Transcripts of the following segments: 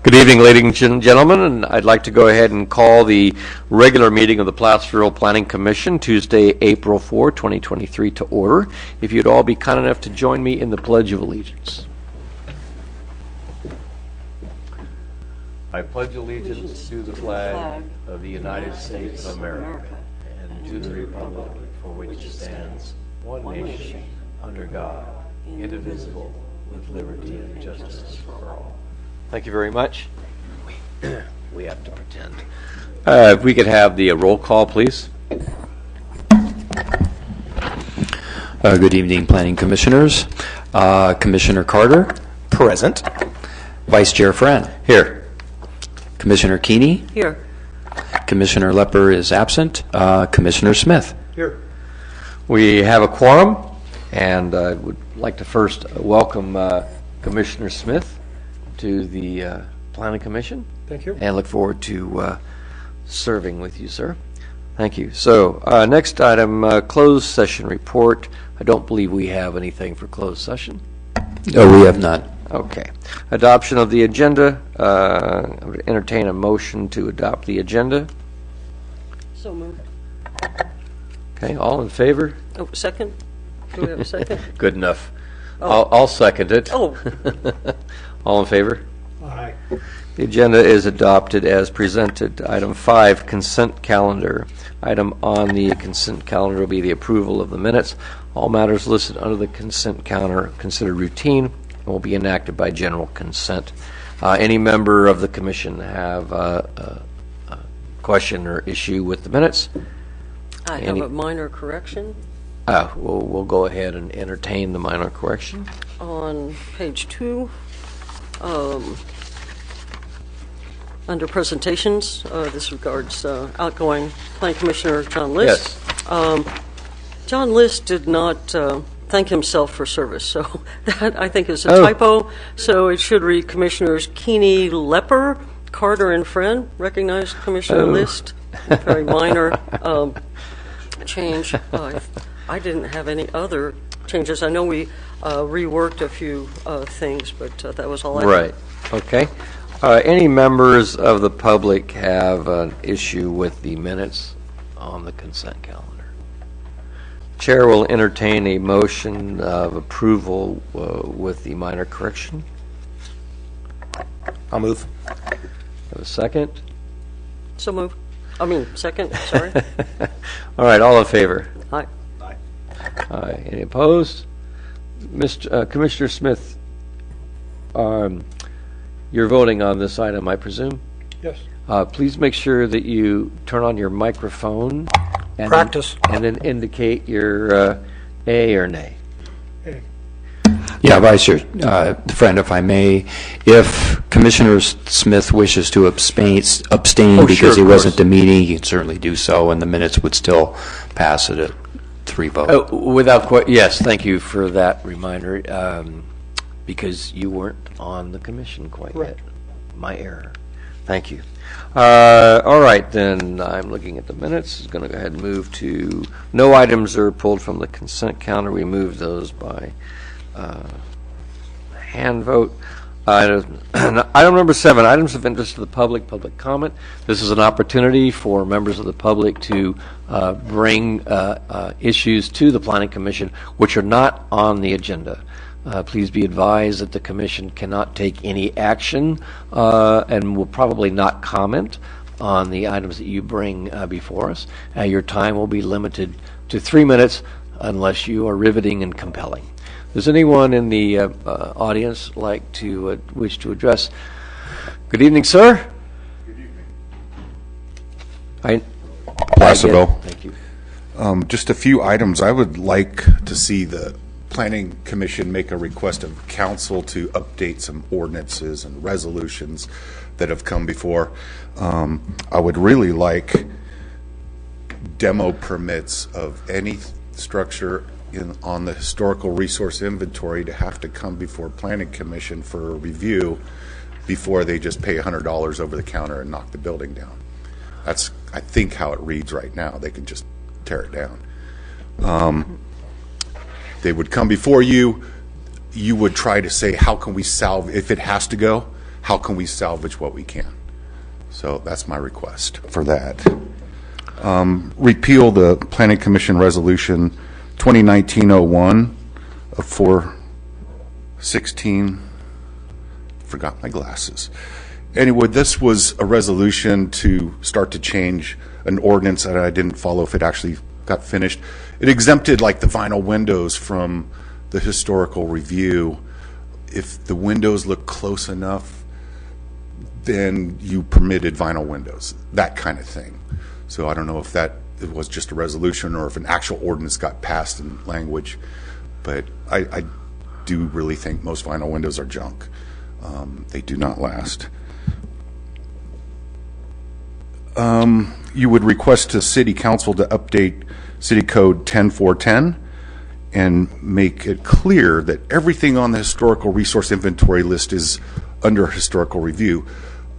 Good evening, ladies and gentlemen, and I'd like to go ahead and call the regular meeting of the Placerville Planning Commission, Tuesday, April 4, 2023, to order. If you'd all be kind enough to join me in the Pledge of Allegiance. I pledge allegiance to the flag of the United States of America and to the republic for which it stands, one nation, under God, indivisible, with liberty and justice for all. Thank you very much. We have to pretend. If we could have the roll call, please. Good evening, Planning Commissioners. Commissioner Carter? Present. Vice Chair Friend? Here. Commissioner Keeney? Here. Commissioner Lepper is absent. Commissioner Smith? Here. We have a quorum, and I would like to first welcome Commissioner Smith to the Planning Commission. Thank you. And look forward to serving with you, sir. Thank you. So, next item, closed session report. I don't believe we have anything for closed session. No, we have none. Okay. Adoption of the agenda. I would entertain a motion to adopt the agenda. So moved. Okay, all in favor? Oh, second? Do we have a second? Good enough. I'll second it. Oh. All in favor? Aye. The agenda is adopted as presented. Item 5, consent calendar. Item on the consent calendar will be the approval of the minutes. All matters listed under the consent calendar considered routine and will be enacted by general consent. Any member of the commission have a question or issue with the minutes? I have a minor correction We'll go ahead and entertain the minor correction. on page 2. Under presentations, this regards outgoing Planning Commissioner John List. Yes. John List did not thank himself for service, so that I think is a typo. So it should read Commissioners Keeney, Lepper, Carter, and Friend. Recognized Commissioner List. Very minor change. I didn't have any other changes. I know we reworked a few things, but that was all I had. Right. Okay. Any members of the public have an issue with the minutes on the consent calendar? Chair will entertain a motion of approval with the minor correction. I'll move. Have a second? So moved. I mean, second, sorry. All right, all in favor? Aye. Aye. Any opposed? Commissioner Smith, you're voting on this item, I presume? Yes. Please make sure that you turn on your microphone. And Practice. And then indicate your A or nay. Yeah, Vice Chair Friend, if I may, if Commissioner Smith wishes to abstain Oh, because sure, he of wasn't course. at the meeting, he can certainly do so, and the minutes would still pass at a 3 vote. Yes, thank you for that reminder, because you weren't on the commission quite yet. My error. Thank you. All right, then I'm looking at the minutes. I'm going to go ahead and move to, no items are pulled from the consent calendar. We moved those by hand vote. Item number 7, items of interest to the public comment. This is an opportunity for members of the public to bring issues to the Planning Commission which are not on the agenda. Please be advised that the Commission cannot take any action and will probably not comment on the items that you bring before us. Your time will be limited to 3 minutes unless you are riveting and compelling. Does anyone in the audience like to wish to address? Good evening, sir. Good evening. Placerville. Thank you. Just a few items. I would like to see the Planning Commission make a request of council to update some ordinances and resolutions that have come before. I would really like demo permits of any structure on the historical resource inventory to have to come before Planning Commission for a review before they just pay $100 over the counter and knock the building down. That's, I think, how it reads right now. They can just tear it down. They would come before you. You would try to say, how can we salve, if it has to go, how can we salvage what we can? So that's my request for that. Repeal the Planning Commission Resolution 2019-01 of 4/16. Forgot my glasses. Anyway, this was a resolution to start to change an ordinance that I didn't follow if it actually got finished. It exempted like the vinyl windows from the historical review. If the windows look close enough, then you permitted vinyl windows, that kind of thing. So I don't know if that it was just a resolution or if an actual ordinance got passed in language, but I do really think most vinyl windows are junk. They do not last. You would request to City Council to update City Code 10410 and make it clear that everything on the historical resource inventory list is under historical review.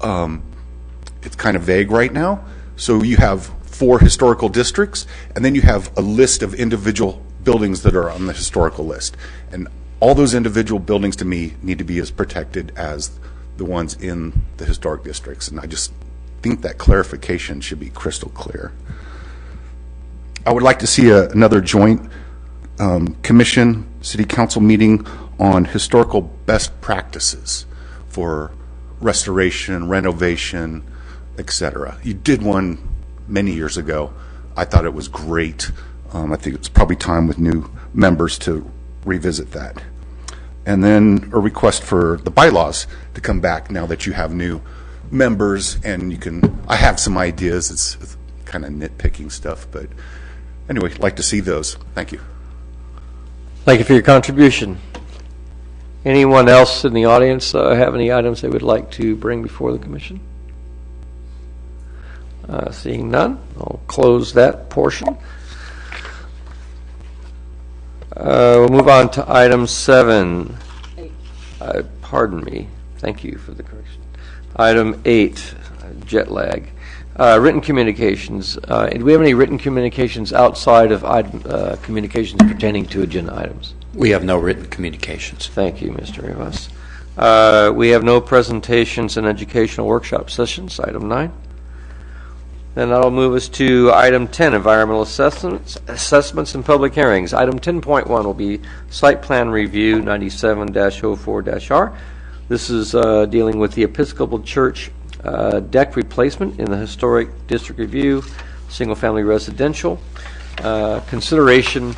It's kind of vague right now. So you have 4 historical districts, and then you have a list of individual buildings that are on the historical list. And all those individual buildings, to me, need to be as protected as the ones in the historic districts. And I just think that clarification should be crystal clear. I would like to see another joint commission, city council meeting on historical best practices for restoration, renovation, etc. You did one many years ago. I thought it was great. I think it's probably time with new members to revisit that. And then a request for the bylaws to come back now that you have new members, and you can, I have some ideas. It's kind of nitpicking stuff, but anyway, I'd like to see those. Thank you. Thank you for your contribution. Anyone else in the audience have any items they would like to bring before the commission? Seeing none, I'll close that portion. We'll move on to item 7. Pardon me. Thank you for the correction. Item 8, jet lag. Written communications. Do we have any written communications outside of communications pertaining to agenda items? We have no written communications. Thank you, Mr. Rivas. We have no presentations and educational workshop sessions, item 9. Then that'll move us to item 10, environmental assessments and public hearings. Item 10.1 will be site plan review 97-04-R. This is dealing with the Episcopal Church deck replacement in the historic district review, single-family residential. Consideration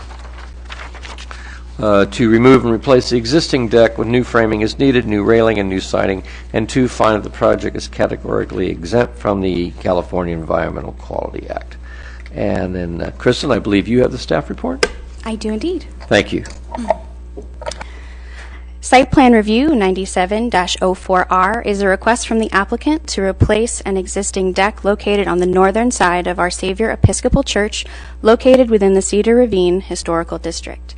to remove and replace the existing deck with new framing is needed, new railing and new siding, and 2, find that the project is categorically exempt from the California Environmental Quality Act. And then, Kristen, I believe you have the staff report? I do indeed. Thank you. Site plan review 97-04R is a request from the applicant to replace an existing deck located on the northern side of Our Savior Episcopal Church, located within the Cedar Ravine Historical District.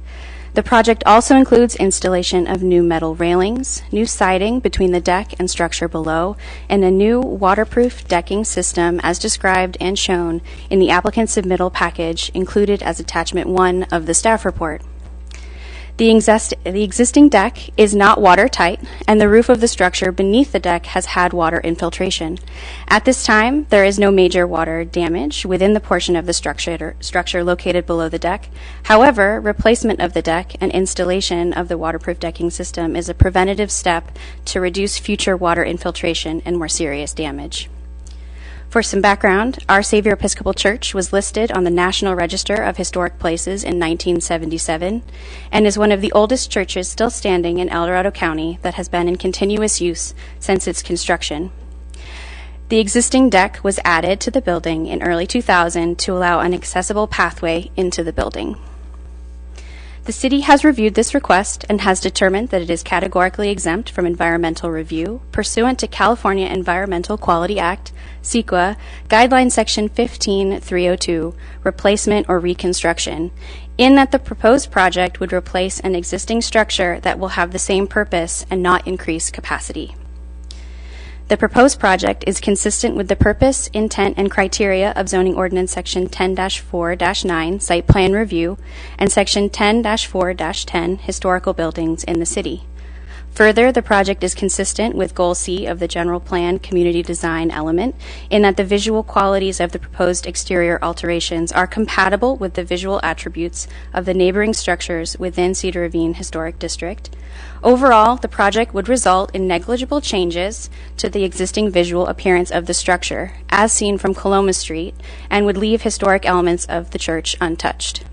The project also includes installation of new metal railings, new siding between the deck and structure below, and a new waterproof decking system as described and shown in the applicant's submittal package included as attachment 1 of the staff report. The existing deck is not watertight, and the roof of the structure beneath the deck has had water infiltration. At this time, there is no major water damage within the portion of the structure located below the deck. However, replacement of the deck and installation of the waterproof decking system is a preventative step to reduce future water infiltration and more serious damage. For some background, Our Savior Episcopal Church was listed on the National Register of Historic Places in 1977 and is one of the oldest churches still standing in El Dorado County that has been in continuous use since its construction. The existing deck was added to the building in early 2000 to allow an accessible pathway into the building. The city has reviewed this request and has determined that it is categorically exempt from environmental review pursuant to California Environmental Quality Act, CEQA, Guideline Section 15302, replacement or reconstruction, in that the proposed project would replace an existing structure that will have the same purpose and not increase capacity. The proposed project is consistent with the purpose, intent, and criteria of Zoning Ordinance Section 10-4-9, Site Plan Review, and Section 10-4-10, Historical Buildings in the City. Further, the project is consistent with Goal C of the general plan community design element in that the visual qualities of the proposed exterior alterations are compatible with the visual attributes of the neighboring structures within Cedar Ravine Historic District. Overall, the project would result in negligible changes to the existing visual appearance of the structure, as seen from Coloma Street, and would leave historic elements of the church untouched.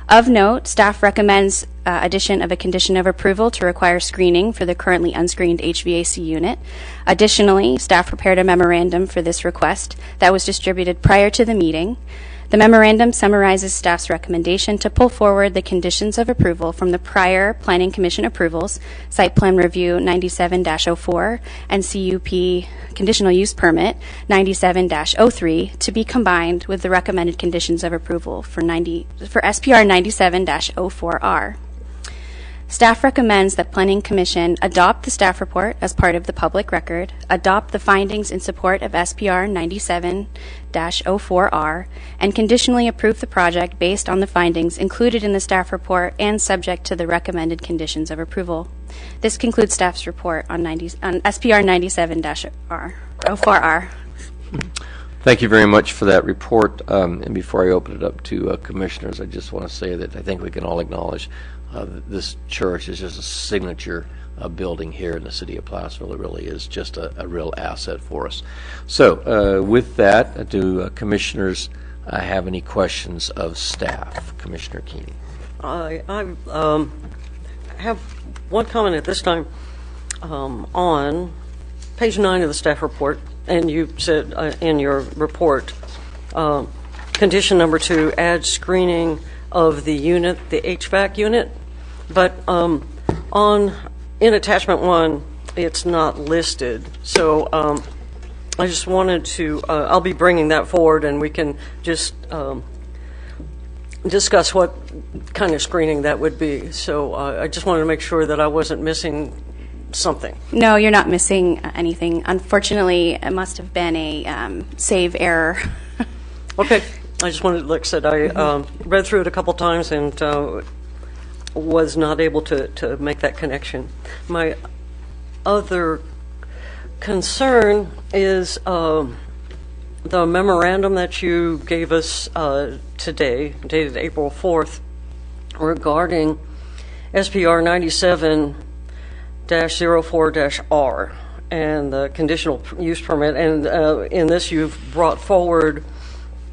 Of note, staff recommends addition of a condition of approval to require screening for the currently unscreened HVAC unit. Additionally, staff prepared a memorandum for this request that was distributed prior to the meeting. The memorandum summarizes staff's recommendation to pull forward the conditions of approval from the prior Planning Commission approvals, Site Plan Review 97-04 and CUP Conditional Use Permit 97-03 to be combined with the recommended conditions of approval for SPR 97-04R. Staff recommends that Planning Commission adopt the staff report as part of the public record, adopt the findings in support of SPR 97-04R, and conditionally approve the project based on the findings included in the staff report and subject to the recommended conditions of approval. This concludes staff's report on SPR 97-04R. Thank you very much for that report. And before I open it up to commissioners, I just want to say that I think we can all acknowledge this church is just a signature building here in the city of Placerville. It really is just a real asset for us. So with that, do commissioners have any questions of staff? Commissioner Keeney. I have one comment at this time on page 9 of the staff report, and you said in your report, condition number 2, add screening of the unit, the HVAC unit, but in attachment 1, it's not listed. So I just wanted to, I'll be bringing that forward, and we can just discuss what kind of screening that would be. So I just wanted to make sure that I wasn't missing something. No, you're not missing anything. Unfortunately, it must have been a save error. Okay. I just wanted, like I said, I read through it a couple times and was not able to make that connection. My other concern is the memorandum that you gave us today, dated April 4th, regarding SPR 97-04-R and the conditional use permit. And in this, you've brought forward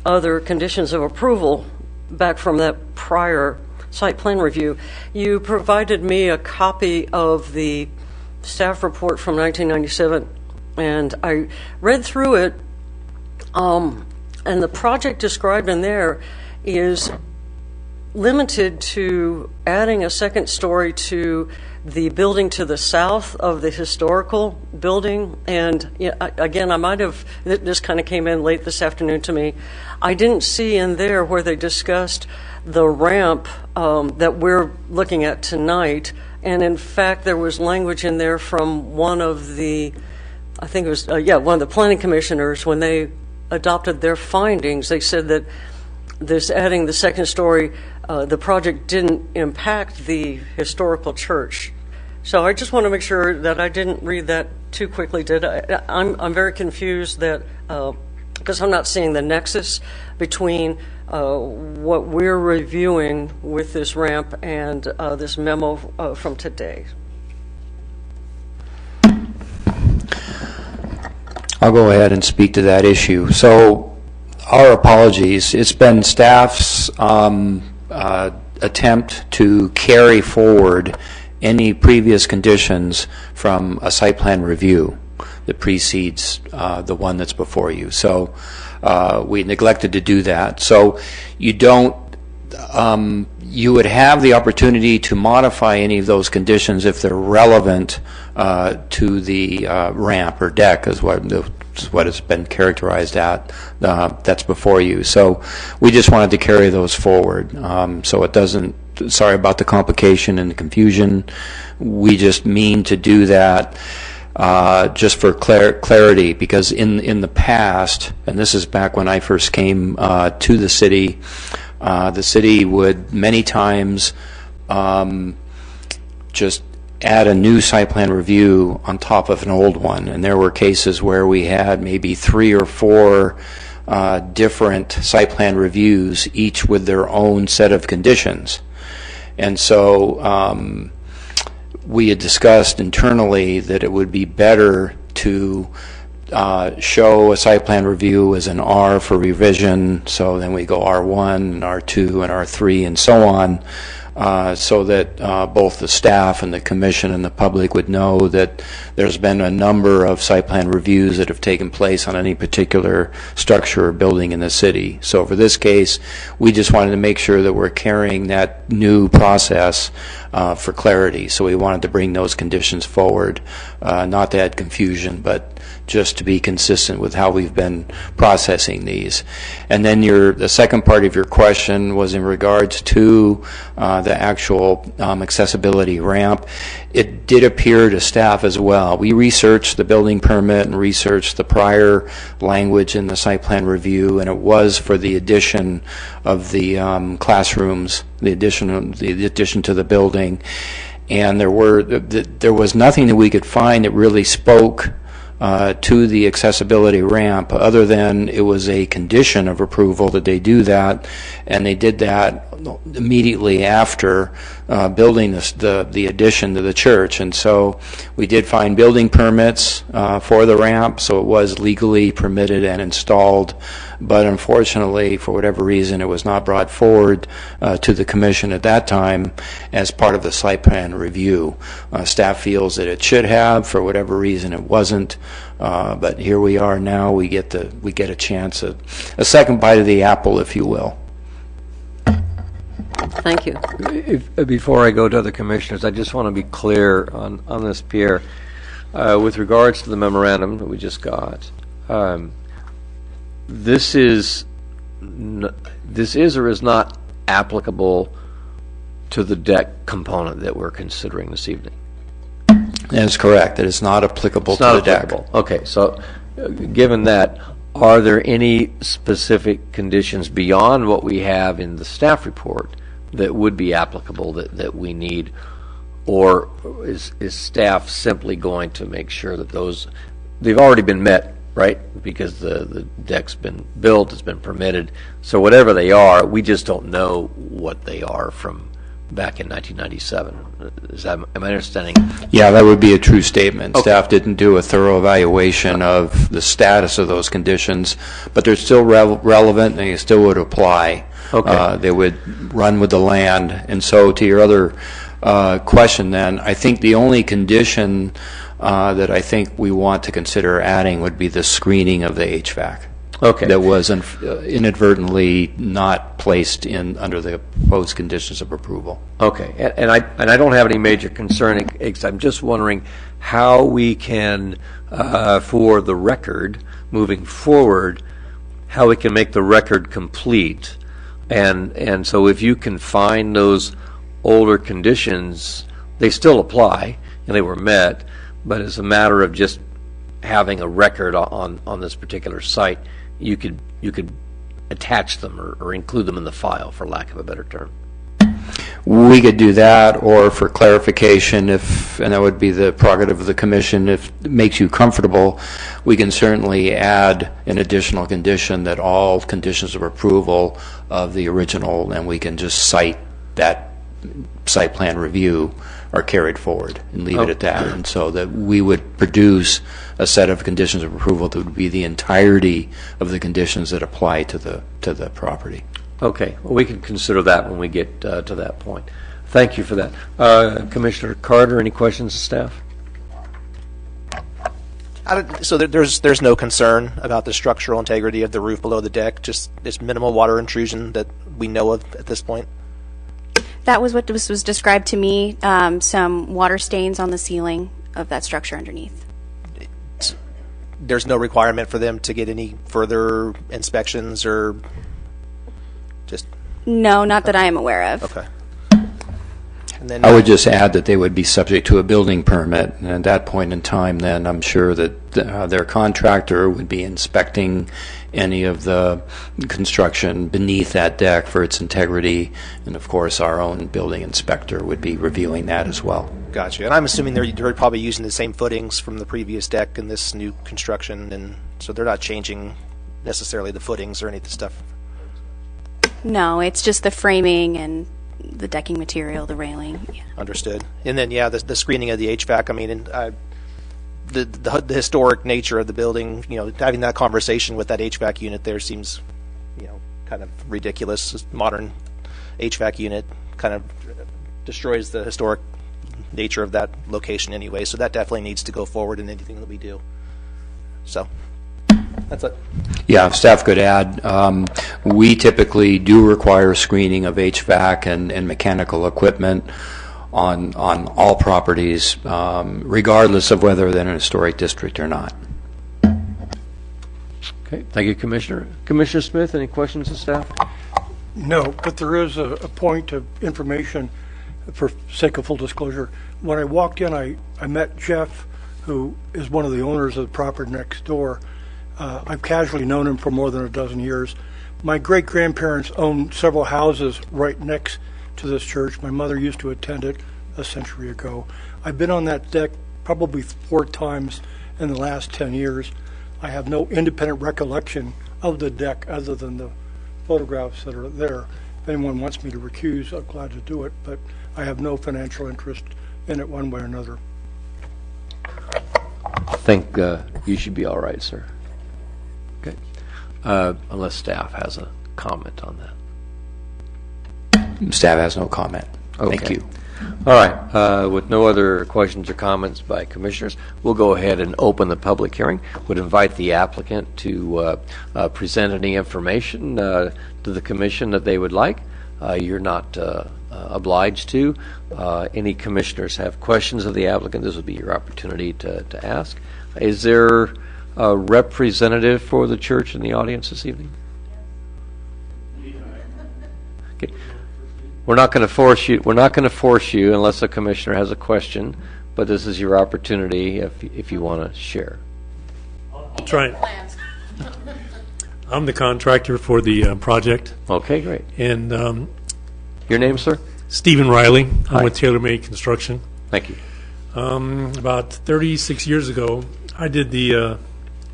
other conditions of approval back from that prior site plan review. You provided me a copy of the staff report from 1997, and I read through it, and the project described in there is limited to adding a second story to the building to the south of the historical building. And again, I might have, this kind of came in late this afternoon to me. I didn't see in there where they discussed the ramp that we're looking at tonight. And in fact, there was language in there from one of the, I think it was, one of the planning commissioners, when they adopted their findings, they said that this adding the second story, the project didn't impact the historical church. So I just want to make sure that I didn't read that too quickly. I'm very confused that because I'm not seeing the nexus between what we're reviewing with this ramp and this memo from today. I'll go ahead and speak to that issue. So our apologies. It's been staff's attempt to carry forward any previous conditions from a site plan review that precedes the one that's before you. So we neglected to do that. So you don't, you would have the opportunity to modify any of those conditions if they're relevant to the ramp or deck, is what it's been characterized at. That's before you. So we just wanted to carry those forward. So it doesn't, sorry about the complication and the confusion. We just mean to do that just for clarity, because in the past, and this is back when I first came to the city would many times just add a new site plan review on top of an old one. And there were cases where we had maybe 3 or 4 different site plan reviews, each with their own set of conditions. And so we had discussed internally that it would be better to show a site plan review as an R for revision, so then we go R1 and R2 and R3 and so on, so that both the staff and the commission and the public would know that there's been a number of site plan reviews that have taken place on any particular structure or building in the city. So for this case, we just wanted to make sure that we're carrying that new process for clarity. So we wanted to bring those conditions forward, not to add confusion, but just to be consistent with how we've been processing these. And then the second part of your question was in regards to the actual accessibility ramp. It did appear to staff as well. We researched the building permit and researched the prior language in the site plan review, and it was for the addition of the classrooms, the addition to the building. And there was nothing that we could find that really spoke to the accessibility ramp, other than it was a condition of approval that they do that, and they did that immediately after building the addition to the church. And so we did find building permits for the ramp, so it was legally permitted and installed, but unfortunately, for whatever reason, it was not brought forward to the commission at that time as part of the site plan review. Staff feels that it should have. For whatever reason, it wasn't. But here we are now. We get a chance at a second bite of the apple, if you will. Thank you. Before I go to other commissioners, I just want to be clear on this, Pierre. With regards to the memorandum that we just got, this is or is not applicable to the deck component that we're considering this evening. That is correct. It is not applicable It's not to the deck. applicable. Okay, so given that, are there any specific conditions beyond what we have in the staff report that would be applicable that we need? Or is staff simply going to make sure that they've already been met, right? Because the deck's been built, it's been permitted. So whatever they are, we just don't know what they are from back in 1997. Am I understanding? Yeah, that would be a true statement. Okay. Staff didn't do a thorough evaluation of the status of those conditions, but they're still relevant and they still would apply. Okay. They would run with the land. And so to your other question then, I think the only condition that I think we want to consider adding would be the screening of the HVAC. Okay. That was inadvertently not placed under the proposed conditions of approval. Okay, and I don't have any major concern. I'm just wondering how we can, for the record, moving forward, how we can make the record complete. And so if you can find those older conditions, they still apply and they were met, but it's a matter of just having a record on this particular site. You could attach them or include them in the file, for lack of a better term. We could do that, or for clarification, and that would be the prerogative of the commission, if it makes you comfortable, we can certainly add an additional condition that all conditions of approval of the original, and we can just cite that site plan review, are carried forward and leave it at that. And so that we would produce a set of conditions of approval that would be the entirety of the conditions that apply to the property. Okay, well, we can consider that when we get to that point. Thank you for that. Commissioner Carter, any questions of staff? So there's no concern about the structural integrity of the roof below the deck, just this minimal water intrusion that we know of at this point? That was what was described to me, some water stains on the ceiling of that structure underneath. There's no requirement for them to get any further inspections or just... No, not that I am aware of. Okay. And then I would just add that they would be subject to a building permit, and at that point in time, then I'm sure that their contractor would be inspecting any of the construction beneath that deck for its integrity, and of course, our own building inspector would be reviewing that as well. Gotcha. And I'm assuming they're probably using the same footings from the previous deck in this new construction, and so they're not changing necessarily the footings or any of the stuff. No, it's just the framing and the decking material, the railing. Yeah. Understood. And then, yeah, the screening of the HVAC. I mean, and, the historic nature of the building. You know, having that conversation with that HVAC unit there seems, you know, kind of ridiculous. This modern HVAC unit kind of destroys the historic nature of that location anyway. So that definitely needs to go forward in anything that we do. So that's it. Yeah, if staff could add, we typically do require screening of HVAC and mechanical equipment on all properties, regardless of whether they're in a historic district or not. Okay, thank you, Commissioner. Commissioner Smith, any questions of staff? No, but there is a point of information for sake of full disclosure. When I walked in, I met Jeff, who is one of the owners of the property next door. I've casually known him for more than a dozen years. My great-grandparents owned several houses right next to this church. My mother used to attend it a century ago. I've been on that deck probably 4 times in the last 10 years. I have no independent recollection of the deck other than the photographs that are there. If anyone wants me to recuse, I'm glad to do it, but I have no financial interest in it one way or another. I think you should be all right, sir. Okay. Unless staff has a comment on that. Staff has no comment. Thank Okay. you. All right. With no other questions or comments by commissioners, we'll go ahead and open the public hearing. Would invite the applicant to present any information to the commission that they would like. You're not obliged to. Any commissioners have questions of the applicant, this would be your opportunity to ask. Is there a representative for the church in the audience this evening? Okay. We're not going to force you. We're not going to force you unless a commissioner has a question. But this is your opportunity if you want to share. I'll try it. I'm the contractor for the project, Okay, great. and Your name, sir? Stephen Riley. I'm Hi. with TaylorMade Construction. Thank you. About 36 years ago, I did the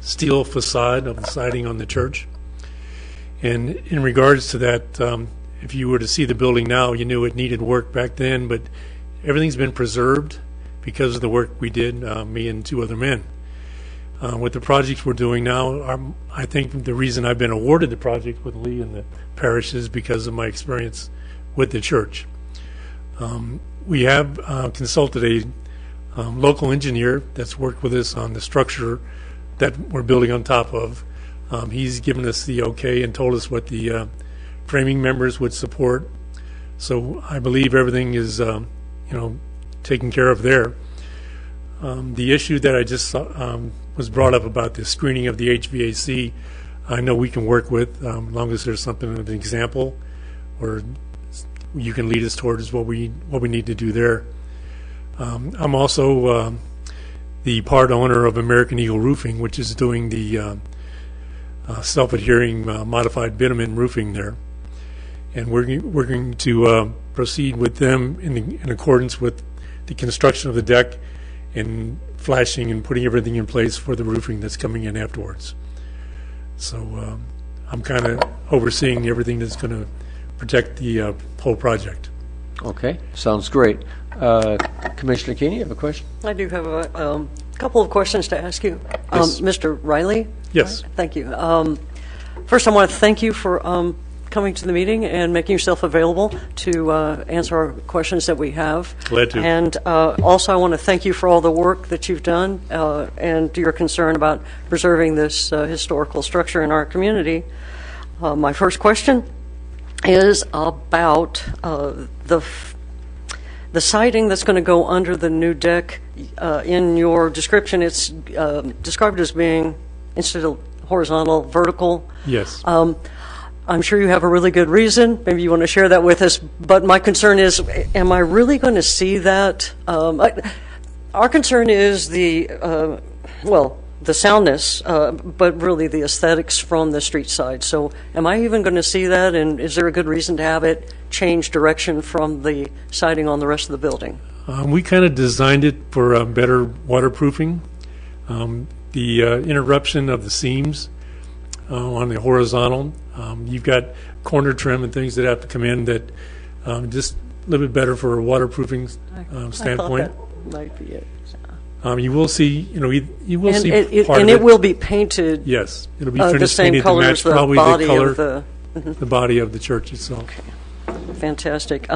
steel facade of the siding on the church. And in regards to that, if you were to see the building now, you knew it needed work back then, but everything's been preserved because of the work we did, me and 2 other men. With the projects we're doing now, I think the reason I've been awarded the project with Lee and the parish is because of my experience with the church. We have consulted a local engineer that's worked with us on the structure that we're building on top of. He's given us the okay and told us what the framing members would support. So I believe everything is, taken care of there. The issue that I just was brought up about the screening of the HVAC, I know we can work with, as long as there's something of an example, or you can lead us towards what we need to do there. I'm also the part owner of American Eagle Roofing, which is doing the self-adhering modified bitumen roofing there, and we're going to proceed with them in accordance with the construction of the deck and flashing and putting everything in place for the roofing that's coming in afterwards. So I'm kind of overseeing everything that's going to protect the whole project. Okay, sounds great. Commissioner Keeney, you have a question? I do have a couple of questions to ask you. Yes. Mr. Riley? Yes. Thank you. First, I want to thank you for coming to the meeting and making yourself available to answer our questions that we have. Glad to. And also, I want to thank you for all the work that you've done and your concern about preserving this historical structure in our community. My first question is about the siding that's going to go under the new deck. In your description, it's described as being, instead of horizontal, vertical. Yes. I'm sure you have a really good reason. Maybe you want to share that with us. But my concern is, am I really going to see that? Our concern is the soundness, but really the aesthetics from the street side. So am I even going to see that? And is there a good reason to have it change direction from the siding on the rest of the building? We kind of designed it for better waterproofing. The interruption of the seams on the horizontal, you've got corner trim and things that have to come in that just a little bit better for a waterproofing standpoint. I thought that might be it. You will see, you will see part and of it will be painted. Yes, it'll be the finished same painted to color match as the probably body the color, of the. the body of the church itself. Fantastic.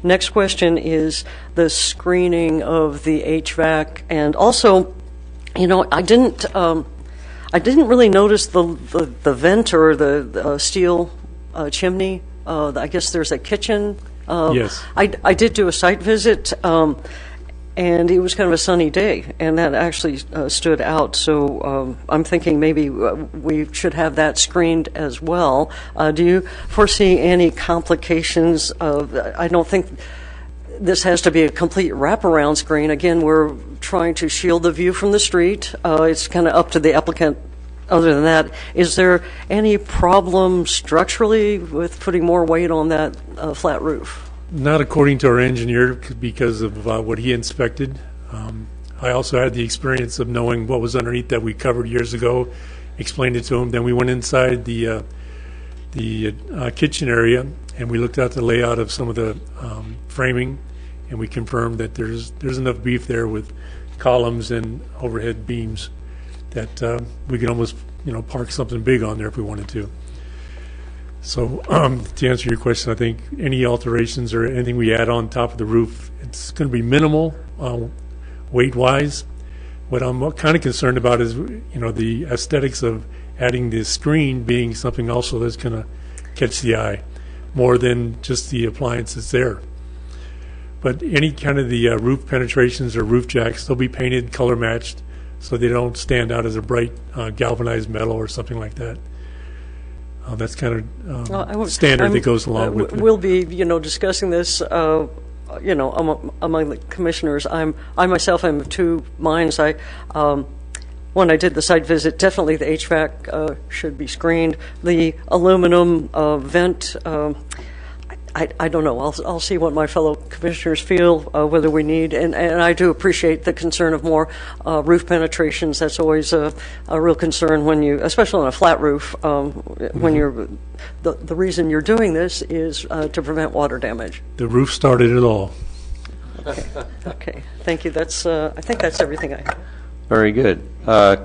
Next question is the screening of the HVAC, and also, I didn't really notice the vent or the steel chimney. I guess there's a kitchen. Yes. I did do a site visit, and it was kind of a sunny day, and that actually stood out. So I'm thinking maybe we should have that screened as well. Do you foresee any complications I don't think this has to be a complete wraparound screen. Again, we're trying to shield the view from the street. It's kind of up to the applicant. Other than that, is there any problem structurally with putting more weight on that flat roof? Not according to our engineer because of what he inspected. I also had the experience of knowing what was underneath that we covered years ago, explained it to him. Then we went inside the kitchen area and we looked at the layout of some of the framing, and we confirmed that there's enough beef there with columns and overhead beams that we could almost park something big on there if we wanted to. So to answer your question, I think any alterations or anything we add on top of the roof, it's going to be minimal weight-wise. What I'm kind of concerned about is the aesthetics of adding this screen being something also that's going to catch the eye more than just the appliance that's there. But any kind of the roof penetrations or roof jacks, they'll be painted color matched so they don't stand out as a bright galvanized metal or something like that. That's kind of standard that goes along with it. We'll be, discussing this, among the commissioners. I myself am of two minds. When I did the site visit, definitely the HVAC should be screened. The aluminum vent, I don't know. I'll see what my fellow commissioners feel, whether we need, and I do appreciate the concern of more roof penetrations. That's always a real concern when you, especially on a flat roof, when you're, the reason you're doing this is to prevent water damage. The roof started it all. Okay, thank you. I think that's everything I have. Very good.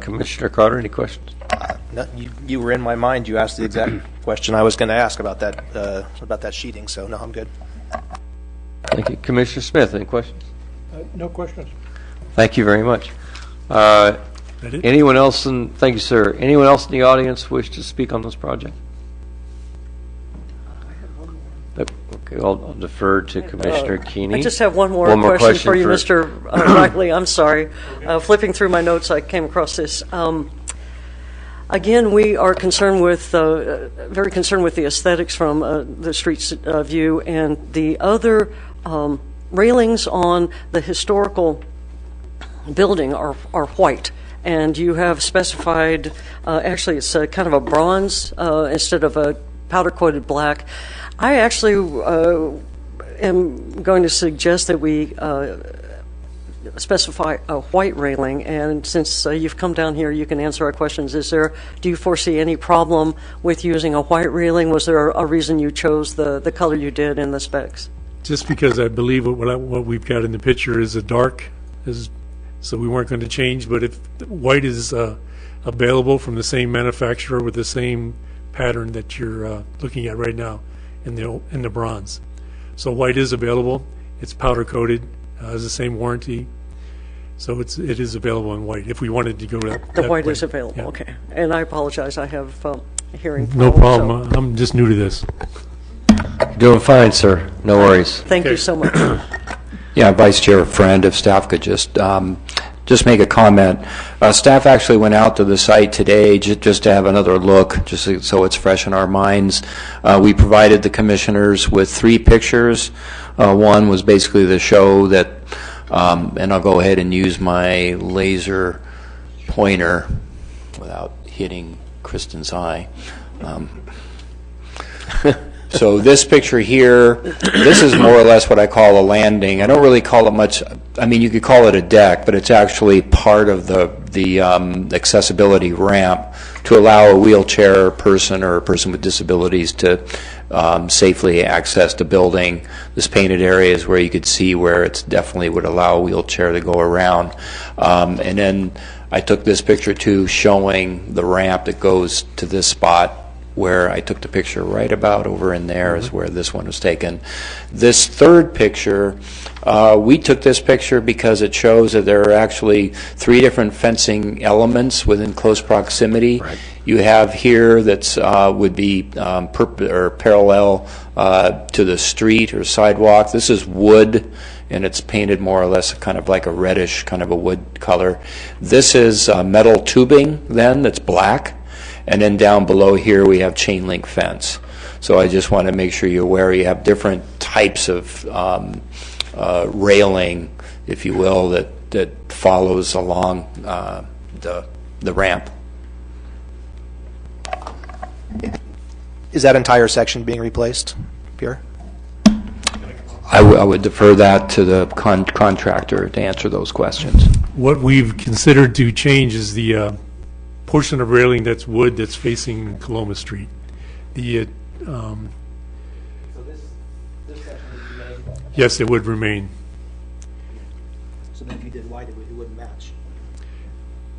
Commissioner Carter, any questions? No, you were in my mind. You asked the exact question I was going to ask about that sheeting. So no, I'm good. Thank you. Commissioner Smith, any questions? No questions. Thank you very much. It? Anyone else? Thank you, sir. Anyone else in the audience wish to speak on this project? Okay, I'll defer to Commissioner Keeney. I just have one more question for you, Mr. Rackley. I'm sorry. Flipping through my notes, I came across this. Again, we are concerned with, very concerned with the aesthetics from the street's view, and the other railings on the historical building are white. And you have specified, actually it's kind of a bronze instead of a powder-coated black. I actually am going to suggest that we specify a white railing, and since you've come down here, you can answer our questions. Do you foresee any problem with using a white railing? Was there a reason you chose the color you did in the specs? Just because I believe what we've got in the picture is a dark, so we weren't going to change, but if white is available from the same manufacturer with the same pattern that you're looking at right now in the bronze. So white is available. It's powder coated, has the same warranty. So it is available in white if we wanted to go that The white way. is available, Yeah. okay. And I apologize, I have hearing No problems, problem. so I'm just new to this. Doing fine, sir. No worries. thank you so much. Yeah, Vice Chair Friend, if staff could just just make a comment. Staff actually went out to the site today just to have another look, just so it's fresh in our minds. We provided the commissioners with 3 pictures. One was basically the show that, and I'll go ahead and use my laser pointer without hitting Kristen's eye. So this picture here, this is more or less what I call a landing. I don't really call it much. I mean, you could call it a deck, but it's actually part of the accessibility ramp to allow a wheelchair person or a person with disabilities to safely access the building. This painted area is where you could see where it definitely would allow a wheelchair to go around. And then I took this picture too, showing the ramp that goes to this spot, where I took the picture right about over in there is where this one was taken. This third picture, we took this picture because it shows that there are actually 3 different fencing elements within close proximity. Right. You have here that's would be parallel to the street or sidewalk. This is wood, and it's painted more or less kind of like a reddish kind of a wood color. This is metal tubing then that's black. And then down below here we have chain link fence. So I just want to make sure you're aware you have different types of railing, if you will, that follows along the ramp. Is that entire section being replaced, Pierre? I would defer that to the contractor to answer those questions. What we've considered to change is the portion of railing that's wood that's facing Coloma Street. The So this section would remain? yes, it would remain. So then if you did white, it wouldn't match.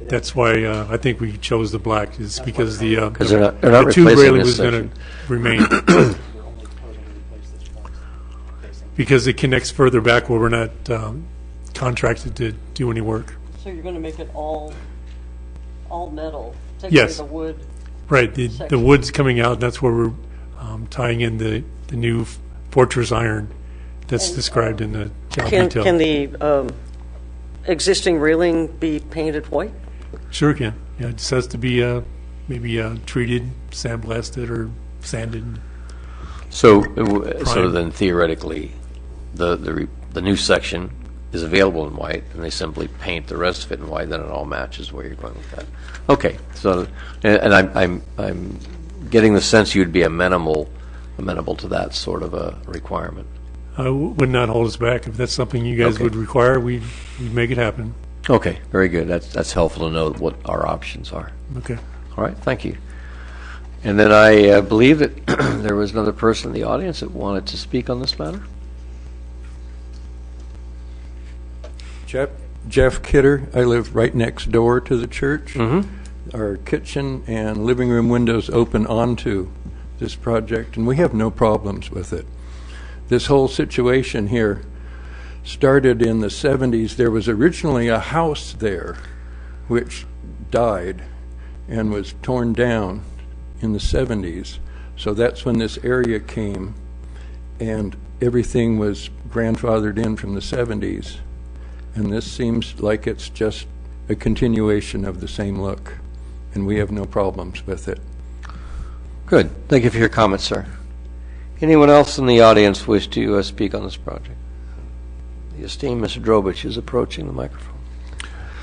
That's why I think we chose the black, is because the they're not the tube replacing railing this was going to remain. We're only proposing to replace this one facing. Because it connects further back where we're not contracted to do any work. So you're going to make it all metal? Take Yes. away the wood? Right, the section. wood's coming out, and that's where we're tying in the new fortress iron that's described in the job detail. Can the existing railing be painted white? Sure can. Yeah, it just has to be maybe treated, sandblasted, or sanded. So Prime. then theoretically, the new section is available in white, and they simply paint the rest of it in white, then it all matches where you're going with that. Okay, so, and I'm getting the sense you'd be amenable to that sort of a requirement. Would not hold us back. If that's something you guys Okay. would require, we'd make it happen. Okay, very good. That's helpful to know what our options are. Okay. All right, thank you. And then I believe that there was another person in the audience that wanted to speak on this matter. Jeff Kidder. I live right next door to the church. Mm-hmm. Our kitchen and living room windows open onto this project, and we have no problems with it. This whole situation here started in the 70s. There was originally a house there which died and was torn down in the 70s. So that's when this area came, and everything was grandfathered in from the 70s. And this seems like it's just a continuation of the same look, and we have no problems with it. Good. Thank you for your comments, sir. Anyone else in the audience wish to speak on this project? The esteemed Mr. Drobich is approaching the microphone.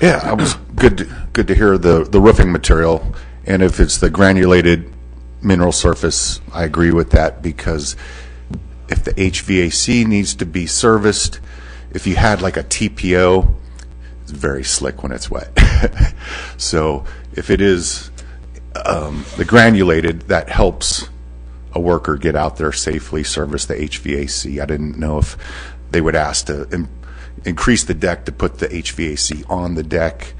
Yeah, it was good to hear the roofing material, and if it's the granulated mineral surface, I agree with that, because if the HVAC needs to be serviced, if you had like a TPO, it's very slick when it's wet. So if it is the granulated, that helps a worker get out there safely, service the HVAC. I didn't know if they would ask to increase the deck to put the HVAC on the deck.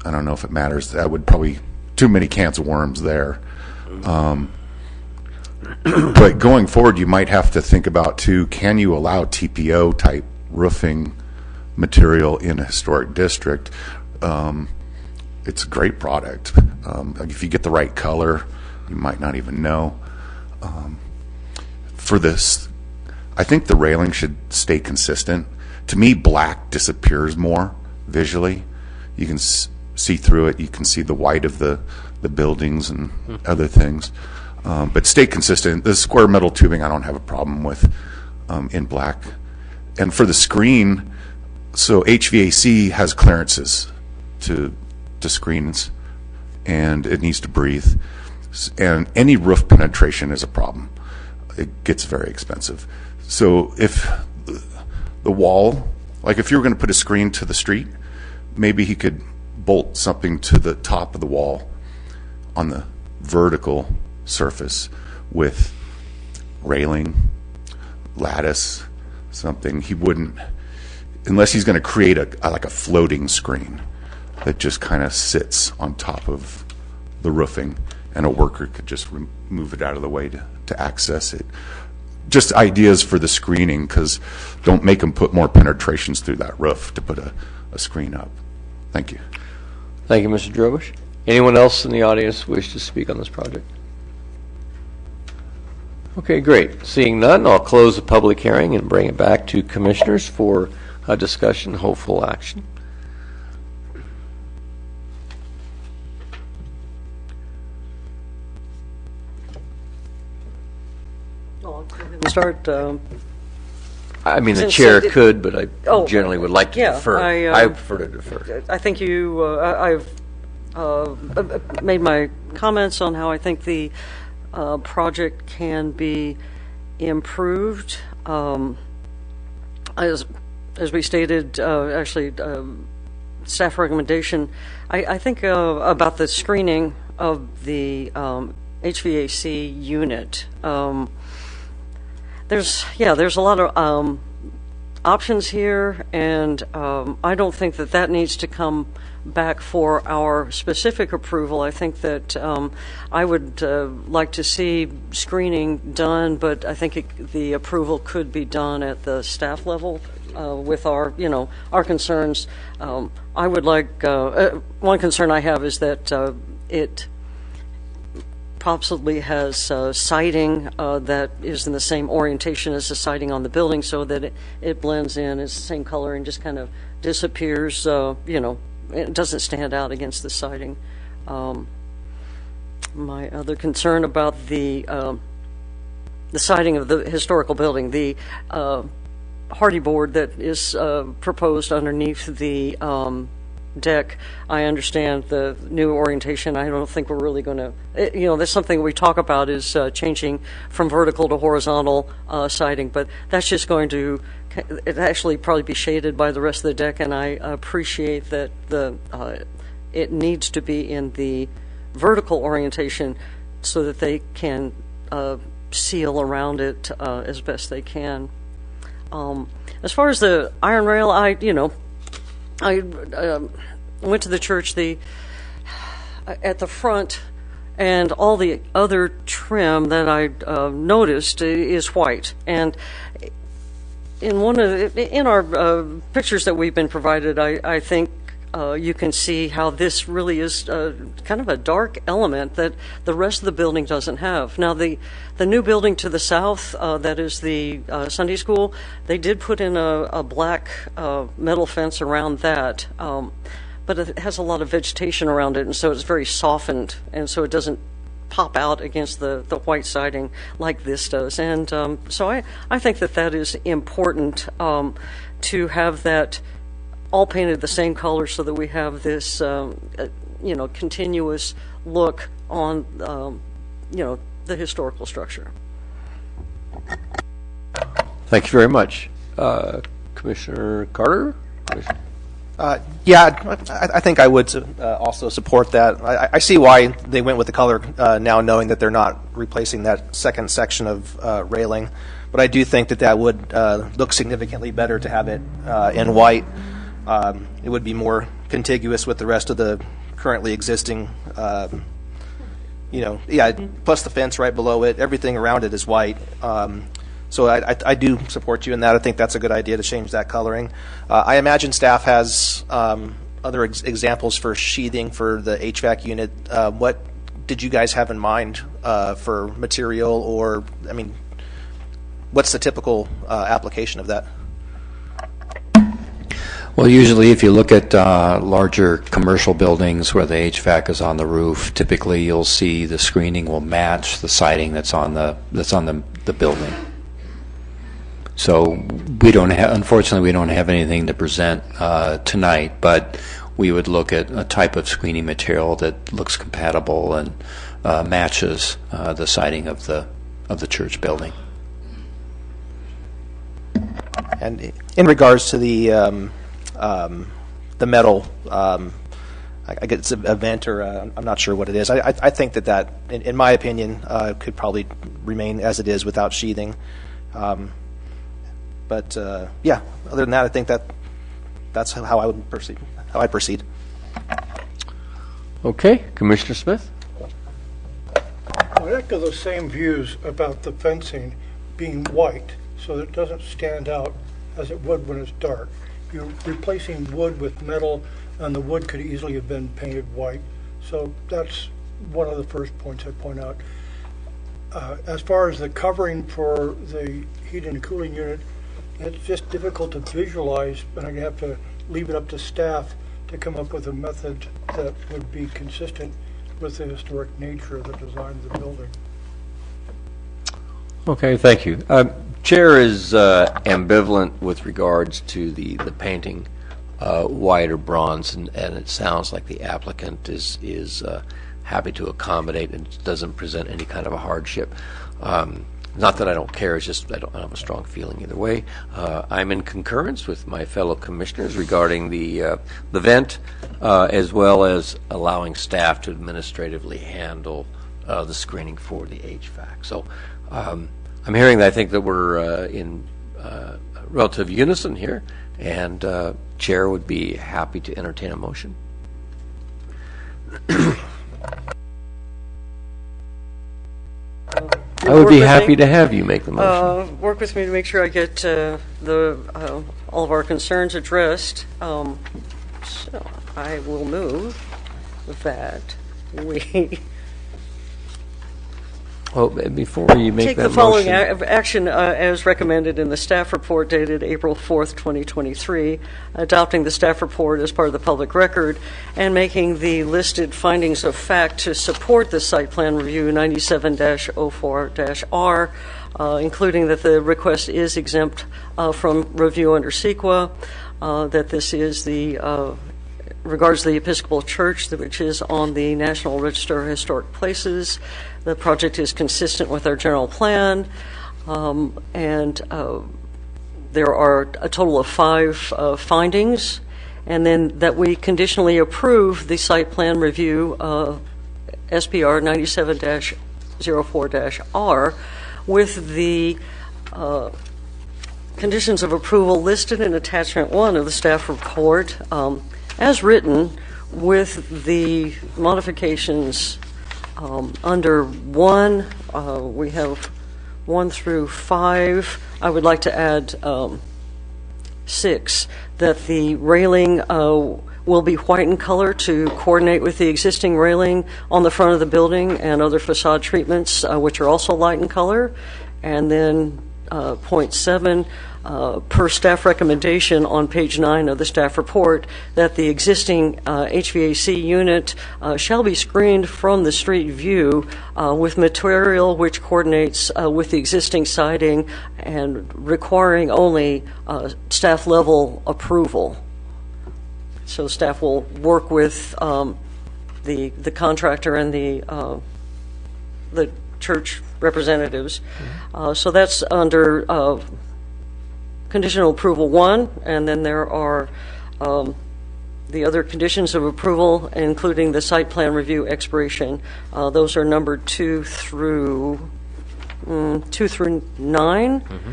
I don't know if it matters. That would probably, too many cans of worms there. But going forward, you might have to think about too, can you allow TPO type roofing material in a historic district? It's a great product. If you get the right color, you might not even know. For this, I think the railing should stay consistent. To me, black disappears more visually. You can see through it. You can see the white of the buildings and other things. But stay consistent. The square metal tubing I don't have a problem with in black. And for the screen, so HVAC has clearances to screens, and it needs to breathe. And any roof penetration is a problem. It gets very expensive. So if the wall, like if you were going to put a screen to the street, maybe he could bolt something to the top of the wall on the vertical surface with railing, lattice, something. He wouldn't, unless he's going to create like a floating screen that just kind of sits on top of the roofing, and a worker could just move it out of the way to access it. Just ideas for the screening, because don't make them put more penetrations through that roof to put a screen up. Thank you. Thank you, Mr. Drobish. Anyone else in the audience wish to speak on this project? Okay, great. Seeing none, I'll close the public hearing and bring it back to commissioners for a discussion, hopeful action. I'll go ahead and start. I mean, the Since chair it- could, but I Oh, generally would like to yeah, defer. I I prefer to defer. I think I've made my comments on how I think the project can be improved. As we stated, actually, staff recommendation, I think about the screening of the HVAC unit. There's a lot of options here, and I don't think that needs to come back for our specific approval. I think that I would like to see screening done, but I think the approval could be done at the staff level with our concerns. I would like, one concern I have is that it possibly has siding that is in the same orientation as the siding on the building, so that it blends in, it's the same color, and just kind of disappears, it doesn't stand out against the siding. My other concern about the siding of the historical building, the hardy board that is proposed underneath the deck. I understand the new orientation. I don't think we're really going to, that's something we talk about, is changing from vertical to horizontal siding, but that's just going to actually probably be shaded by the rest of the deck, and I appreciate that it needs to be in the vertical orientation so that they can seal around it as best they can. As far as the iron rail, I went to the church at the front, and all the other trim that I noticed is white. And in our pictures that we've been provided, I think you can see how this really is kind of a dark element that the rest of the building doesn't have. Now, the new building to the south, that is the Sunday school, they did put in a black metal fence around that, but it has a lot of vegetation around it, and so it's very softened, and so it doesn't pop out against the white siding like this does. And so I think that is important to have that all painted the same color, so that we have this continuous look on the historical structure. Thank you very much. Commissioner Carter? Yeah, I think I would also support that. I see why they went with the color now, knowing that they're not replacing that second section of railing. But I do think that would look significantly better to have it in white. It would be more contiguous with the rest of the currently existing, plus the fence right below it. Everything around it is white. So I do support you in that. I think that's a good idea to change that coloring. I imagine staff has other examples for sheathing for the HVAC unit. What did you guys have in mind for material, or, what's the typical application of that? Well, usually if you look at larger commercial buildings where the HVAC is on the roof, typically you'll see the screening will match the siding that's on the building. So we don't have, unfortunately, we don't have anything to present tonight, but we would look at a type of screening material that looks compatible and matches the siding of the church building. And in regards to the metal, I guess it's a vent, or I'm not sure what it is. I think that in my opinion, could probably remain as it is without sheathing. But yeah, other than that, I think that's how I would proceed. How I proceed. Okay, Commissioner Smith? I echo the same views about the fencing being white, so that it doesn't stand out as it would when it's dark. You're replacing wood with metal, and the wood could easily have been painted white. So that's one of the first points I point out. As far as the covering for the heating and cooling unit, it's just difficult to visualize, and I'd have to leave it up to staff to come up with a method that would be consistent with the historic nature of the design of the building. Okay, thank you. Chair is ambivalent with regards to the painting white or bronze, and it sounds like the applicant is happy to accommodate and doesn't present any kind of a hardship. Not that I don't care, it's just I don't have a strong feeling either way. I'm in concurrence with my fellow commissioners regarding the vent, as well as allowing staff to administratively handle the screening for the HVAC. So I'm hearing that I think that we're in relative unison here, and Chair would be happy to entertain a motion. I would be happy to have you make the motion. Work with me to make sure I get all of our concerns addressed. So I will move that we Well, before you make take that the following motion, action as recommended in the staff report dated April 4th, 2023, adopting the staff report as part of the public record and making the listed findings of fact to support the site plan review 97-04-R, including that the request is exempt from review under CEQA, that this is the regards the Episcopal Church, which is on the National Register of Historic Places. The project is consistent with our general plan, and there are a total of 5 findings, and then that we conditionally approve the site plan review SPR 97-04-R with the conditions of approval listed in attachment 1 of the staff report as written, with the modifications under 1. We have 1 through 5. I would like to add 6, that the railing will be white in color to coordinate with the existing railing on the front of the building and other facade treatments, which are also light in color. And then point 7, per staff recommendation on page 9 of the staff report, that the existing HVAC unit shall be screened from the street view with material which coordinates with the existing siding and requiring only staff level approval. So staff will work with the contractor and the church representatives. So that's under conditional approval 1, and then there are the other conditions of approval, including the site plan review expiration. Those are numbered 2 through 9. Mm-hmm.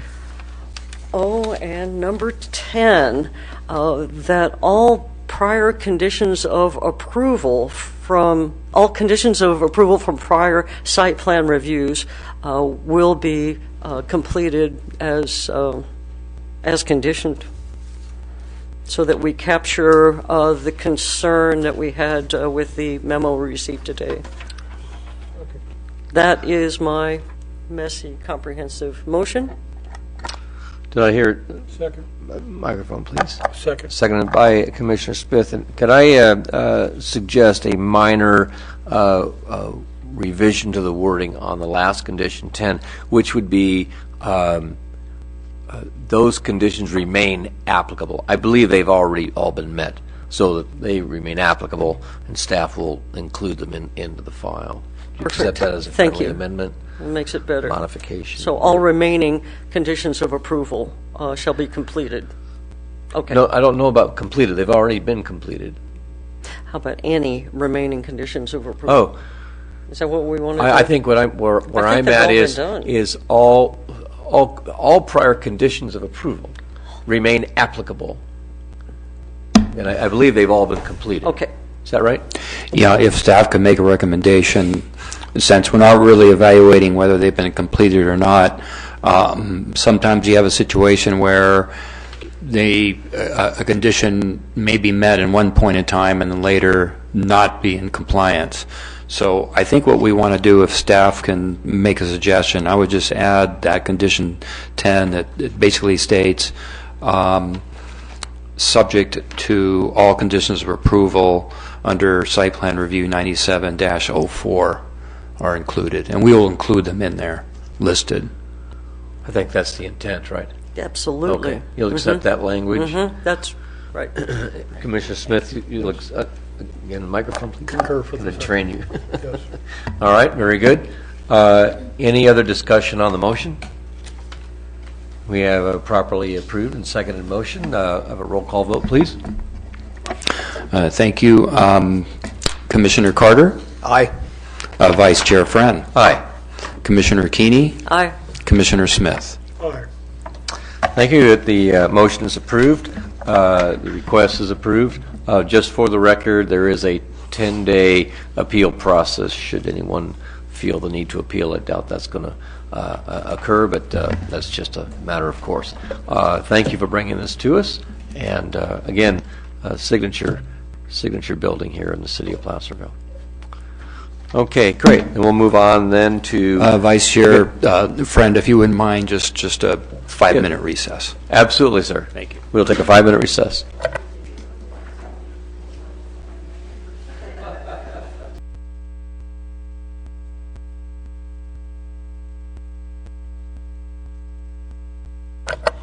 Oh, and number 10, that all prior conditions of approval from prior site plan reviews will be completed as conditioned, so that we capture the concern that we had with the memo we received today. Okay. That is my messy, comprehensive motion. Did I hear Second. microphone, please? Second. Seconded by Commissioner Smith. And could I suggest a minor revision to the wording on the last condition 10, which would be those conditions remain applicable. I believe they've already all been met, so that they remain applicable, and staff will include them into the file. Do you accept that as a Thank friendly you. amendment? It makes it better. Modification. So all remaining conditions of approval shall be completed. Okay. No, I don't know about completed. They've already been completed. How about any remaining conditions of approval? Oh, Is that what we want to do? I think where I I'm think at they've all been is done. all prior conditions of approval remain applicable, and I believe they've all been completed. Okay. Is that right? Yeah, if staff could make a recommendation, since we're not really evaluating whether they've been completed or not, sometimes you have a situation where a condition may be met in one point in time and then later not be in compliance. So I think what we want to do, if staff can make a suggestion, I would just add that condition 10 that it basically states subject to all conditions of approval under site plan review 97-04 are included, and we will include them in there listed. I think that's the intent, right? Absolutely. Okay. You'll accept that language? That's right. Commissioner Smith, you'll again, the microphone, please. Concur for the Going to train you. Yes. All right, very good. Any other discussion on the motion? We have a properly approved and seconded motion. Have a roll call vote, please. Thank you. Commissioner Carter? Aye. Vice Chair Friend? Aye. Commissioner Keeney? Aye. Commissioner Smith? Aye. Thank you. The motion is approved. The request is approved. Just for the record, there is a 10-day appeal process should anyone feel the need to appeal. I doubt that's going to occur, but that's just a matter of course. Thank you for bringing this to us. And again, signature building here in the city of Placerville. Okay, great. And we'll move on then to... Vice Chair Friend, if you wouldn't mind, just a 5-minute recess. Absolutely, sir. Thank you. We'll take a 5-minute recess.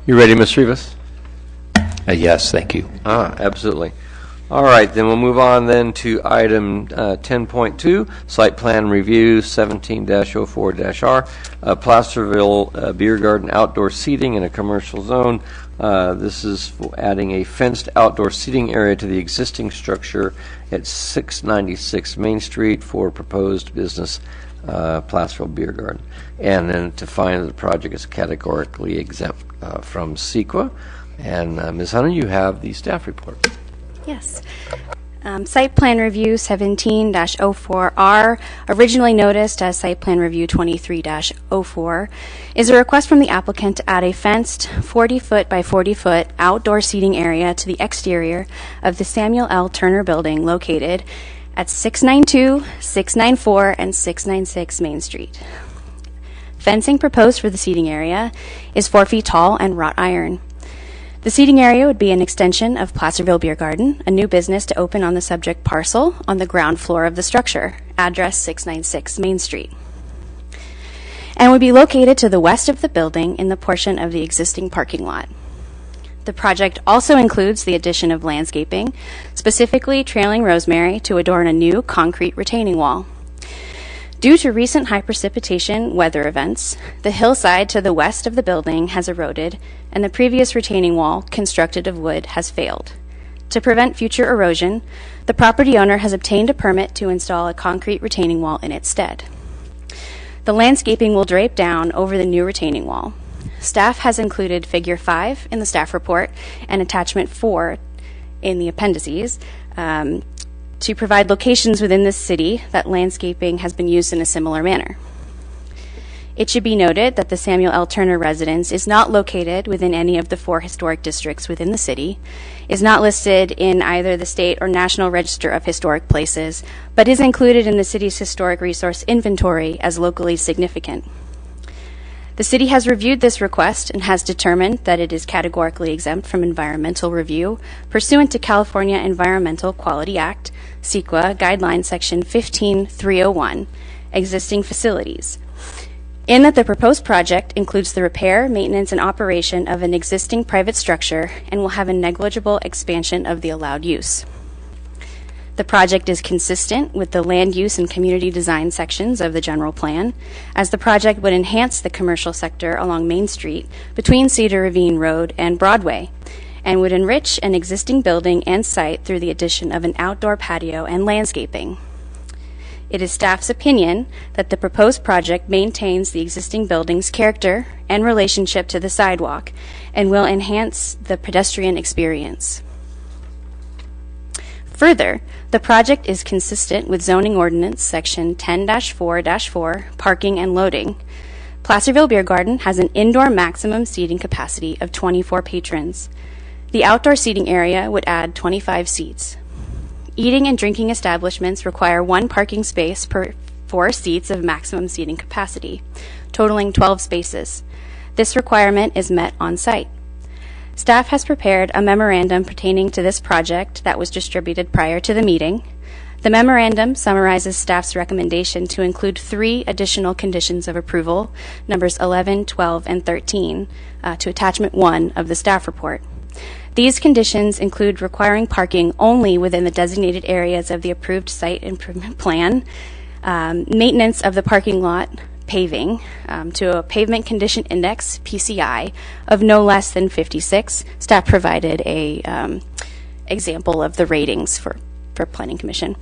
You ready, Ms. Rivas? Yes, thank you. Absolutely. All right, then we'll move on then to item 10.2, Site Plan Review 17-04-R, Placerville Biergarten Outdoor Seating in a Commercial Zone. This is for adding a fenced outdoor seating area to the existing structure at 696 Main Street for proposed business Placerville Biergarten. And then to find that the project is categorically exempt from CEQA. And Ms. Hunter, you have the staff report. Yes. Site Plan Review 17-04R, originally noticed as Site Plan Review 23-04, is a request from the applicant to add a fenced 40-foot by 40-foot outdoor seating area to the exterior of the Samuel L. Turner Building located at 692, 694, and 696 Main Street. Fencing proposed for the seating area is 4 feet tall and wrought iron. The seating area would be an extension of Placerville Biergarten, a new business to open on the subject parcel on the ground floor of the structure, address 696 Main Street, and would be located to the west of the building in the portion of the existing parking lot. The project also includes the addition of landscaping, specifically trailing rosemary to adorn a new concrete retaining wall. Due to recent high precipitation weather events, the hillside to the west of the building has eroded, and the previous retaining wall, constructed of wood, has failed. To prevent future erosion, the property owner has obtained a permit to install a concrete retaining wall in its stead. The landscaping will drape down over the new retaining wall. Staff has included Figure 5 in the staff report and Attachment 4 in the appendices to provide locations within the city that landscaping has been used in a similar manner. It should be noted that the Samuel L. Turner residence is not located within any of the 4 historic districts within the city, is not listed in either the state or national register of historic places, but is included in the city's historic resource inventory as locally significant. The city has reviewed this request and has determined that it is categorically exempt from environmental review pursuant to California Environmental Quality Act, CEQA Guideline Section 15301, Existing Facilities, in that the proposed project includes the repair, maintenance, and operation of an existing private structure and will have a negligible expansion of the allowed use. The project is consistent with the land use and community design sections of the general plan, as the project would enhance the commercial sector along Main Street between Cedar Ravine Road and Broadway, and would enrich an existing building and site through the addition of an outdoor patio and landscaping. It is staff's opinion that the proposed project maintains the existing building's character and relationship to the sidewalk and will enhance the pedestrian experience. Further, the project is consistent with zoning ordinance section 10-4-4, parking and loading. Placerville Biergarten has an indoor maximum seating capacity of 24 patrons. The outdoor seating area would add 25 seats. Eating and drinking establishments require one parking space per 4 seats of maximum seating capacity, totaling 12 spaces. This requirement is met on site. Staff has prepared a memorandum pertaining to this project that was distributed prior to the meeting. The memorandum summarizes staff's recommendation to include 3 additional conditions of approval, numbers 11, 12, and 13, to attachment 1 of the staff report. These conditions include requiring parking only within the designated areas of the approved site improvement plan, maintenance of the parking lot, paving to a pavement condition index, PCI, of no less than 56. Staff provided a example of the ratings for Planning Commission.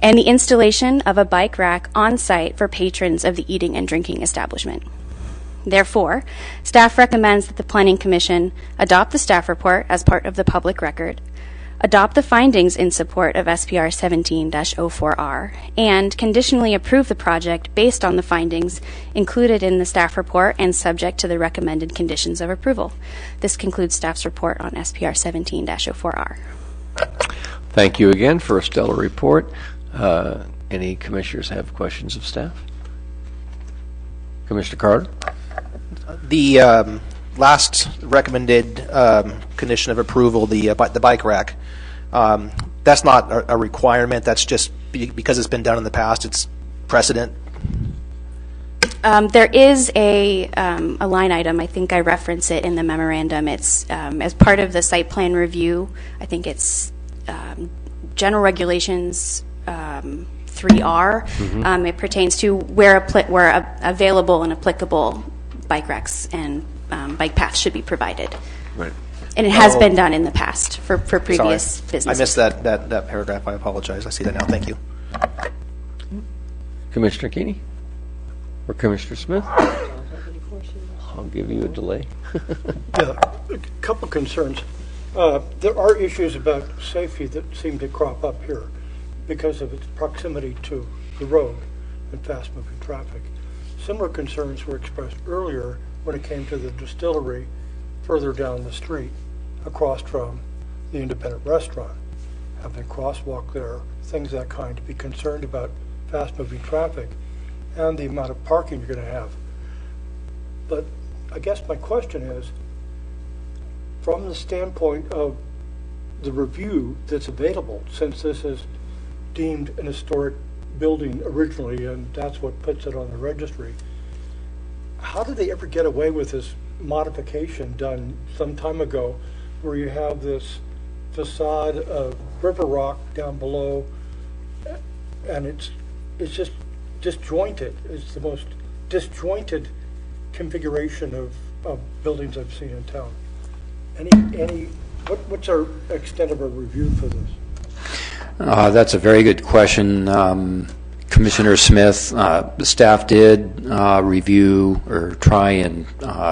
And the installation of a bike rack on site for patrons of the eating and drinking establishment. Therefore, staff recommends that the Planning Commission adopt the staff report as part of the public record, adopt the findings in support of SPR 17-04R, and conditionally approve the project based on the findings included in the staff report and subject to the recommended conditions of approval. This concludes staff's report on SPR 17-04R. Thank you again for a stellar report. Any commissioners have questions of staff? Commissioner Carter? The last recommended condition of approval, the bike rack, that's not a requirement. That's just because it's been done in the past. It's precedent. There is a line item. I think I reference it in the memorandum. It's as part of the site plan review. I think it's general regulations 3R. It pertains to where available and applicable bike racks and bike paths should be provided. Right. And it has been done in the past for previous businesses. I missed that paragraph. I apologize. I see that now. Thank you. Commissioner Keeney? Or Commissioner Smith? I'll give you a delay. Yeah, a couple concerns. There are issues about safety that seem to crop up here because of its proximity to the road and fast-moving traffic. Similar concerns were expressed earlier when it came to the distillery further down the street across from the independent restaurant. Having a crosswalk there, things that kind, to be concerned about fast-moving traffic and the amount of parking you're going to have. But I guess my question is, from the standpoint of the review that's available, since this is deemed an historic building originally, and that's what puts it on the registry, how did they ever get away with this modification done some time ago where you have this facade of river rock down below, and it's just disjointed. It's the most disjointed configuration of buildings I've seen in town. What's our extent of our review for this? That's a very good question, Commissioner Smith. The staff did review or try and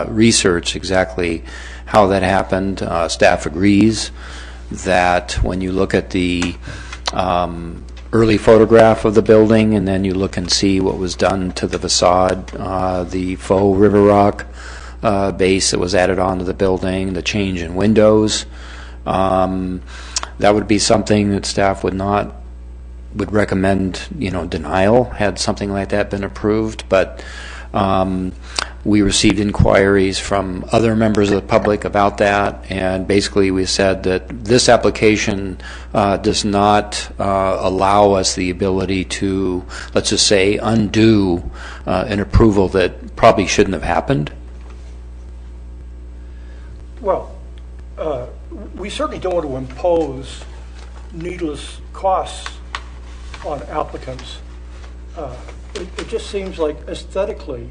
research exactly how that happened. Staff agrees that when you look at the early photograph of the building and then you look and see what was done to the facade, the faux river rock base that was added onto the building, the change in windows, that would be something that staff would recommend, denial had something like that been approved. But We received inquiries from other members of the public about that, and basically we said that this application does not allow us the ability to, let's just say, undo an approval that probably shouldn't have happened. Well, we certainly don't want to impose needless costs on applicants. It just seems like aesthetically,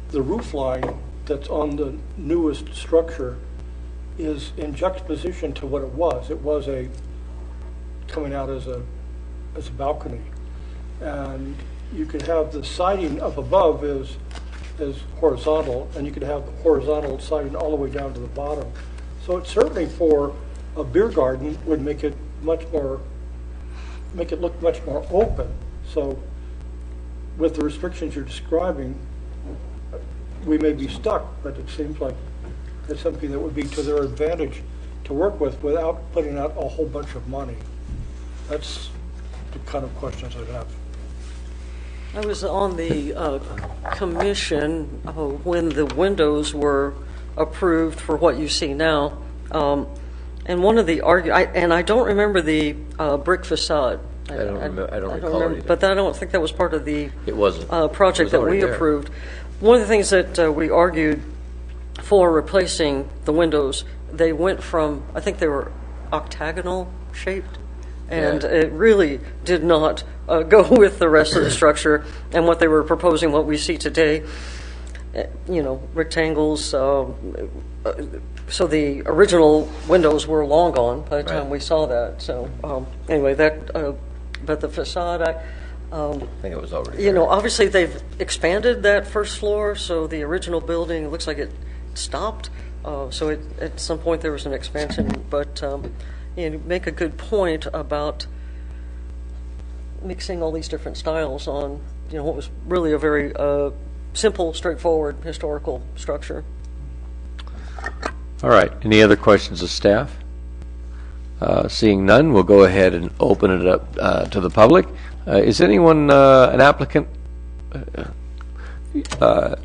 the roof line that's on the newest structure is in juxtaposition to what it was. It was coming out as a balcony, and you could have the siding up above is horizontal, and you could have the horizontal siding all the way down to the bottom. So it certainly for a beer garden would make it look much more open. So with the restrictions you're describing, we may be stuck, but it seems like it's something that would be to their advantage to work with without putting out a whole bunch of money. That's the kind of questions I'd have. I was on the commission when the windows were approved for what you see now, and one of the and I don't remember the brick facade. I don't recall it either. But I don't think that was part of the It wasn't. project that we there. approved. One of the things that we argued for replacing the windows, they went from, I think they were octagonal shaped, and Yeah. it really did not go with the rest of the structure and what they were proposing, what we see today. Rectangles. So the original windows were long gone by the time Right. we saw that. So anyway, but the facade, I think it was already there. obviously they've expanded that first floor, so the original building, it looks like it stopped. So at some point there was an expansion, but you make a good point about mixing all these different styles on, what was really a very simple, straightforward historical structure. All right. Any other questions of staff? Seeing none, we'll go ahead and open it up to the public. Is anyone an applicant? Do you have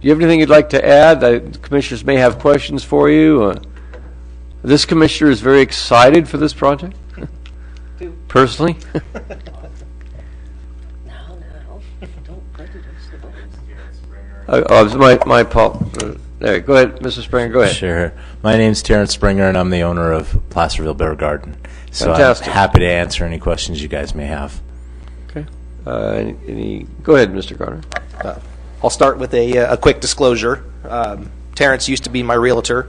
anything you'd like to add? The commissioners may have questions for you. This commissioner is very excited for this project, personally. Don't prejudice the My fault. There, go ahead, Mr. Springer, go ahead. Sure. My name's Terrence Springer, and I'm the owner of Placerville Biergarten. So Fantastic. I'm happy to answer any questions you guys may have. Okay. Go ahead, Mr. Carter. I'll start with a quick disclosure. Terrence used to be my realtor.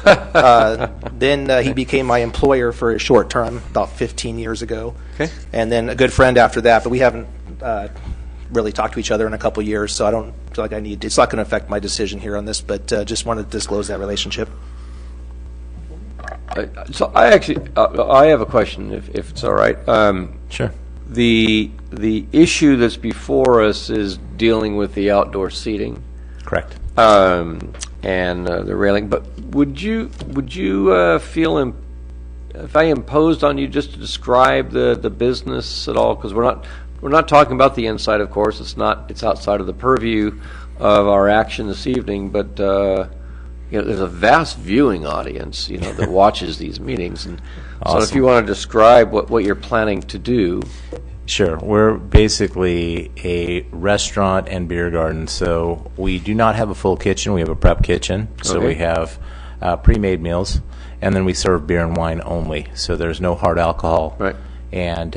Then he became my employer for a short term, about 15 years ago. Okay. And then a good friend after that, but we haven't really talked to each other in a couple years, so I don't feel like it's not going to affect my decision here on this, but just wanted to disclose that relationship. So I have a question, if it's all right. Sure. The issue that's before us is dealing with the outdoor seating. Correct. And the railing. But would you feel if I imposed on you just to describe the business at all? Because we're not talking about the inside, of course. It's outside of the purview of our action this evening. But there's a vast viewing audience that watches these meetings, and so if Awesome. you want to describe what you're planning to do. Sure. We're basically a restaurant and beer garden, so we do not have a full kitchen. We have a prep kitchen, so Okay. we have pre-made meals, and then we serve beer and wine only, so there's no hard alcohol. Right. And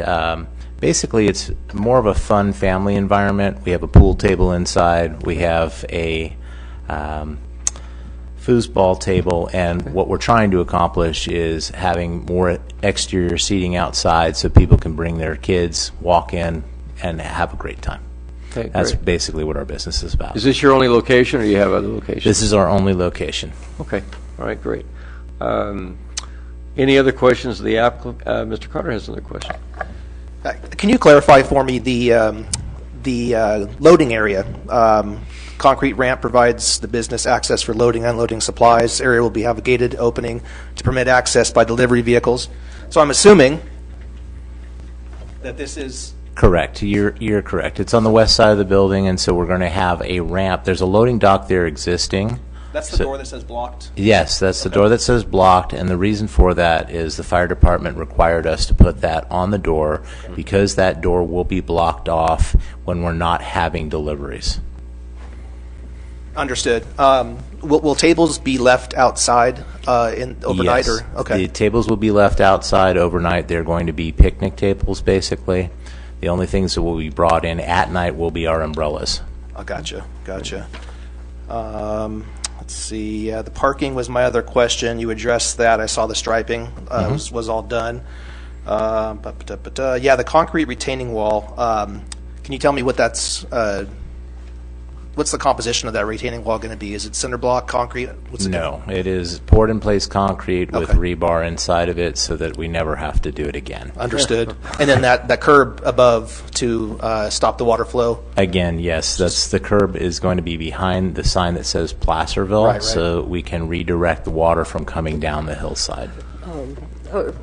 basically, it's more of a fun family environment. We have a pool table inside. We have a foosball table, and what we're trying to accomplish is having more exterior seating outside so people can bring their kids, walk in, and have a great time. Okay, That's great. basically what our business is about. Is this your only location, or do you have other locations? This is our only location. Okay. All right, great. Any other questions of the applicant? Mr. Carter has another question. Can you clarify for me the loading area? Concrete ramp provides the business access for loading, unloading supplies. Area will have a gated opening to permit access by delivery vehicles. So I'm assuming that this is Correct. You're correct. It's on the west side of the building, and so we're going to have a ramp. There's a loading dock there existing. That's the door that says blocked? Yes, that's the door that says blocked, and the reason for that is the fire department required us to put that on the door because that door will be blocked off when we're not having deliveries. Understood. Will tables be left outside overnight? Yes. Or okay. The tables will be left outside overnight. They're going to be picnic tables, basically. The only things that will be brought in at night will be our umbrellas. Oh, gotcha. Let's see. The parking was my other question. You addressed that. I saw the striping was all done. Yeah, the concrete retaining wall. Can you tell me what that's? What's the composition of that retaining wall going to be? Is it cinder block concrete? No, it is poured in place concrete with rebar inside of it so that we never have to do it again. Understood. And then that curb above to stop the water flow? Again, yes, that's the curb is going to be behind the sign that says Placerville, Right. so we can redirect the water from coming down the hillside.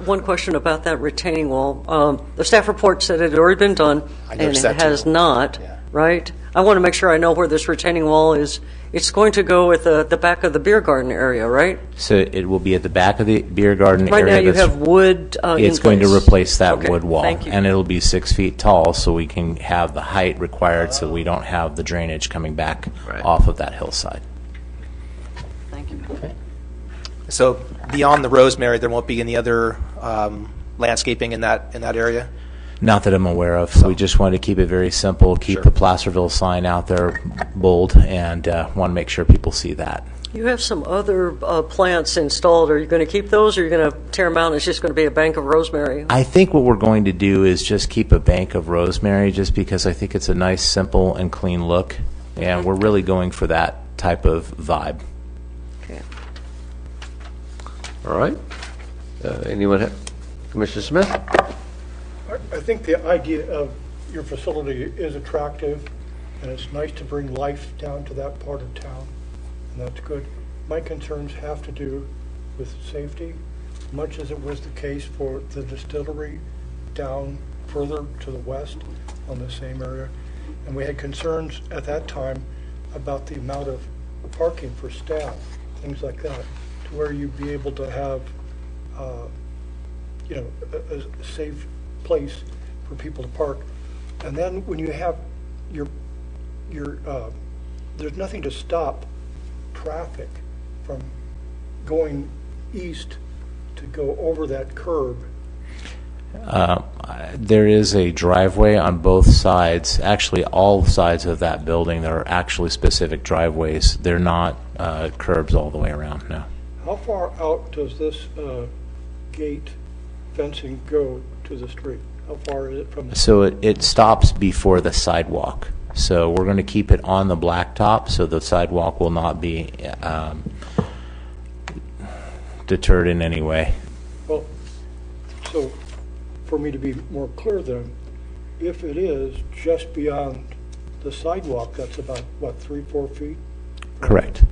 One question about that retaining wall. The staff report said it had already been done, and it has not, right? I want to make sure I know where this retaining wall is. It's going to go at the back of the Biergarten area, right? So it will be at the back of the Biergarten area. Right now you have wood It's in going to place. replace that Okay, wood wall, thank you. and it'll be 6 feet tall, so we can have the height required so we don't have the drainage coming back off of that hillside. Thank you. So beyond the rosemary, there won't be any other landscaping in that area? Not that I'm aware of. So we just wanted to keep it very simple, keep the Placerville sign out there bold, and want to make sure people see that. You have some other plants installed. Are you going to keep those, or are you going to tear them out and it's just going to be a bank of rosemary? I think what we're going to do is just keep a bank of rosemary just because I think it's a nice, simple, and clean look, and we're really going for that type of vibe. Okay. All right. Anyone have? Commissioner Smith? I think the idea of your facility is attractive, and it's nice to bring life down to that part of town, and that's good. My concerns have to do with safety, much as it was the case for the distillery down further to the west on the same area. And we had concerns at that time about the amount of parking for staff, things like that, to where you'd be able to have, a safe place for people to park. And then when you have your there's nothing to stop traffic from going east to go over that curb. There is a driveway on both sides, actually all sides of that building. There are actually specific driveways. They're not curbs all the way around, no. How far out does this gate fencing go to the street? How far is it from the... So it stops before the sidewalk. So we're going to keep it on the blacktop so the sidewalk will not be deterred in any way. Well, so for me to be more clear then, if it is just beyond the sidewalk, that's about, what, 3-4 feet? Correct.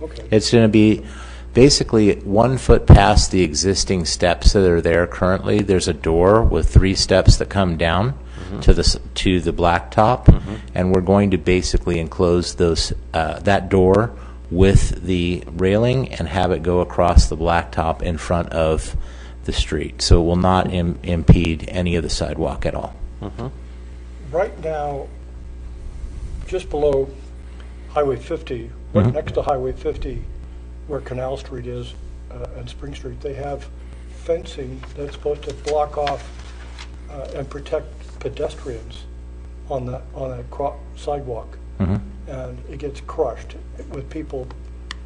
Okay. It's going to be basically 1 foot past the existing steps that are there currently. There's a door with 3 steps that come down to the blacktop, and we're going to basically enclose those that door with the railing and have it go across the blacktop in front of the street, so it will not impede any of the sidewalk at all. Right now, just below Highway 50, right next to Highway 50, where Canal Street is and Spring Street, they have fencing that's supposed to block off and protect pedestrians on that sidewalk. And it gets crushed with people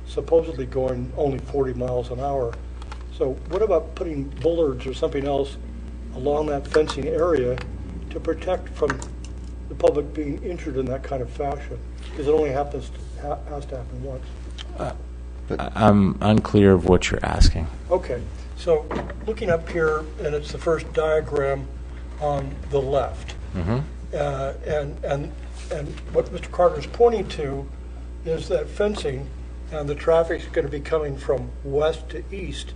supposedly going only 40 miles an hour. So what about putting bollards or something else along that fencing area to protect from the public being injured in that kind of fashion? Because it only has to happen once. I'm unclear of what you're asking. Okay, so looking up here, and it's the first diagram on the left. And what Mr. Carter's pointing to is that fencing, and the traffic's going to be coming from west to east.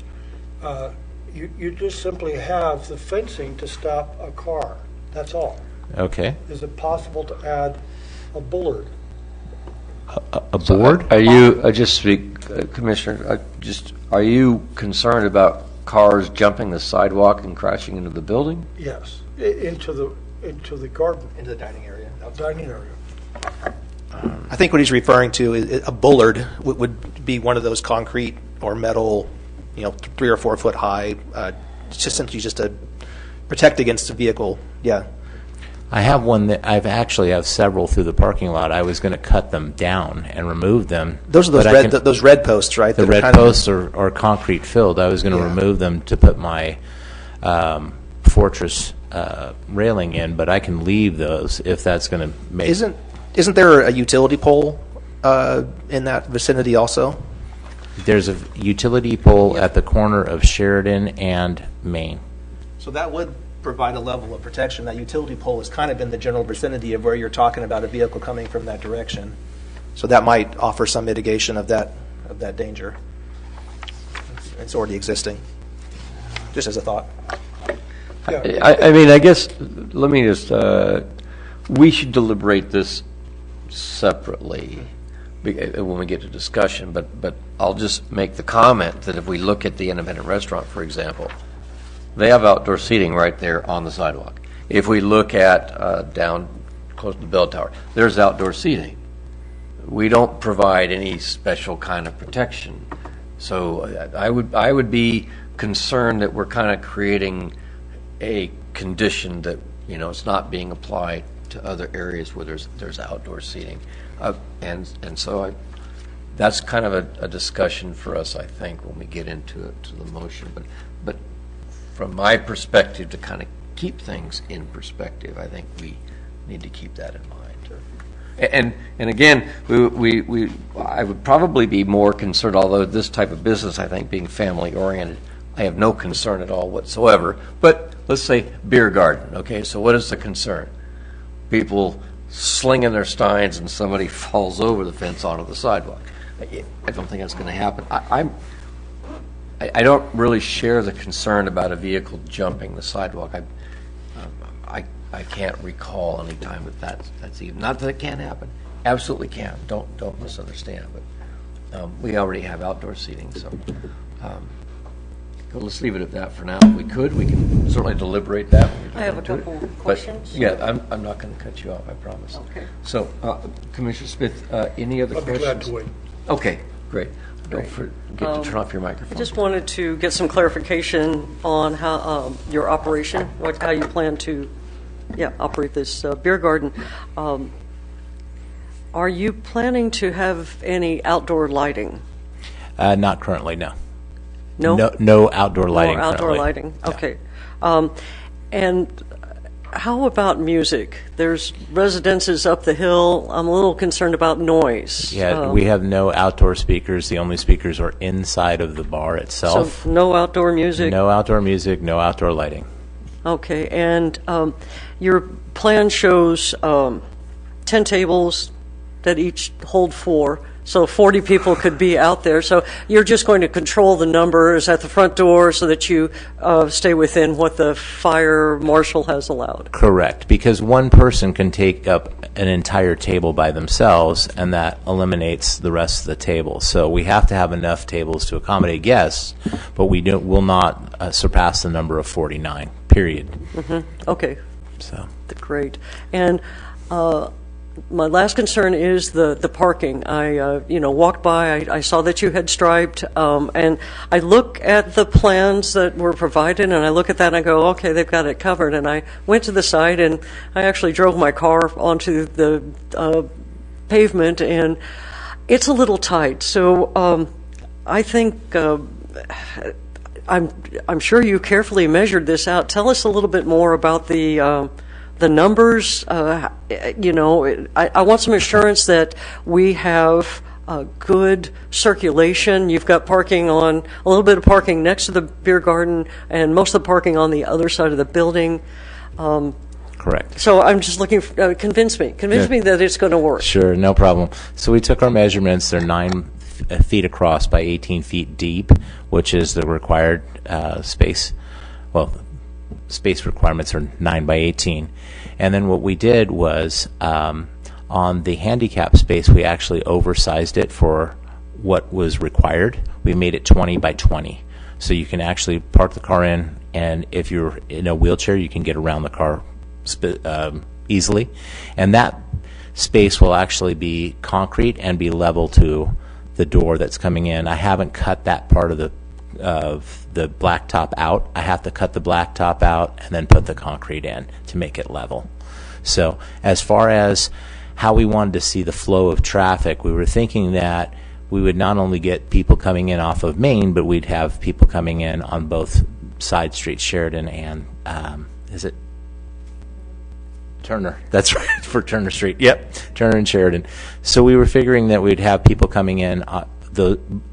You just simply have the fencing to stop a car. That's all. Okay. Is it possible to add a bullard? A board? Are you, just speak, Commissioner, are you concerned about cars jumping the sidewalk and crashing into the building? Yes, into the garden, Into the dining area. dining area. I think what he's referring to is a bullard would be one of those concrete or metal, 3 or 4 foot high, just essentially just to protect against a vehicle. Yeah. I have one that I've actually have several through the parking lot. I was going to cut them down and remove them. Those are but I can- those red posts, right? The that are red kind of- posts are concrete filled. I was going to remove them to put my fortress railing in, but I can leave those if that's going to make. Isn't there a utility pole in that vicinity also? There's a utility pole at the corner of Sheridan and Main. So that would provide a level of protection. That utility pole is kind of in the general vicinity of where you're talking about a vehicle coming from that direction. So that might offer some mitigation of that danger. It's already existing. Just as a thought. I mean, I guess, let me just, we should deliberate this separately when we get to discussion, but I'll just make the comment that if we look at the independent restaurant, for example, they have outdoor seating right there on the sidewalk. If we look at down close to the bell tower, there's outdoor seating. We don't provide any special kind of protection. So I would be concerned that we're kind of creating a condition that, it's not being applied to other areas where there's outdoor seating. And so that's kind of a discussion for us, I think, when we get into it, to the motion. But from my perspective, to kind of keep things in perspective, I think we need to keep that in mind. And again, I would probably be more concerned, although this type of business, I think, being family oriented, I have no concern at all whatsoever. But let's say Biergarten, okay, so what is the concern? People slinging their steins and somebody falls over the fence onto the sidewalk. I don't think that's going to happen. I don't really share the concern about a vehicle jumping the sidewalk. I can't recall any time that's even, not that it can't happen. Absolutely can. Don't misunderstand. But we already have outdoor seating, so let's leave it at that for now. If we can certainly deliberate that. I have a couple questions. But, yeah, I'm not going to cut you off, I promise. Okay. So, Commissioner Smith, any other I'll be questions? glad to wait. Okay, great. Don't forget to turn off your microphone. I just wanted to get some clarification on how your operation, how you plan to operate this beer garden. Are you planning to have any outdoor lighting? Not currently, no. No? No outdoor lighting No outdoor currently. lighting, okay. And how about music? There's residences up the hill. I'm a little concerned about noise. Yeah, we have no outdoor speakers. The only speakers are inside of the bar itself. So no outdoor music? No outdoor music, no outdoor lighting. Okay, and your plan shows 10 tables that each hold 4, so 40 people could be out there. So you're just going to control the numbers at the front door so that you stay within what the fire marshal has allowed. Correct, because one person can take up an entire table by themselves, and that eliminates the rest of the table. So we have to have enough tables to accommodate guests, but we will not surpass the number of 49, period. Mm-hmm. Okay. So Great. And my last concern is the parking. I walked by, I saw that you had striped, and I look at the plans that were provided, and I look at that and I go, okay, they've got it covered. And I went to the site and I actually drove my car onto the pavement, and it's a little tight. So I think I'm sure you carefully measured this out. Tell us a little bit more about the numbers. I want some assurance that we have good circulation. You've got parking a little bit of parking next to the beer garden, and most of the parking on the other side of the building. correct. So I'm just looking for, convince me that it's going to work. Sure, no problem. So we took our measurements. They're 9 feet across by 18 feet deep, which is the required space. Well, space requirements are 9 by 18. And then what we did was, on the handicap space, we actually oversized it for what was required. We made it 20 by 20. So you can actually park the car in, and if you're in a wheelchair, you can get around the car easily. And that space will actually be concrete and be level to the door that's coming in. I haven't cut that part of the blacktop out. I have to cut the blacktop out and then put the concrete in to make it level. So as far as how we wanted to see the flow of traffic, we were thinking that we would not only get people coming in off of Main, but we'd have people coming in on both side streets, Sheridan and, is it Turner? That's right, for Turner Street. Yep, Turner and Sheridan. So we were figuring that we'd have people coming in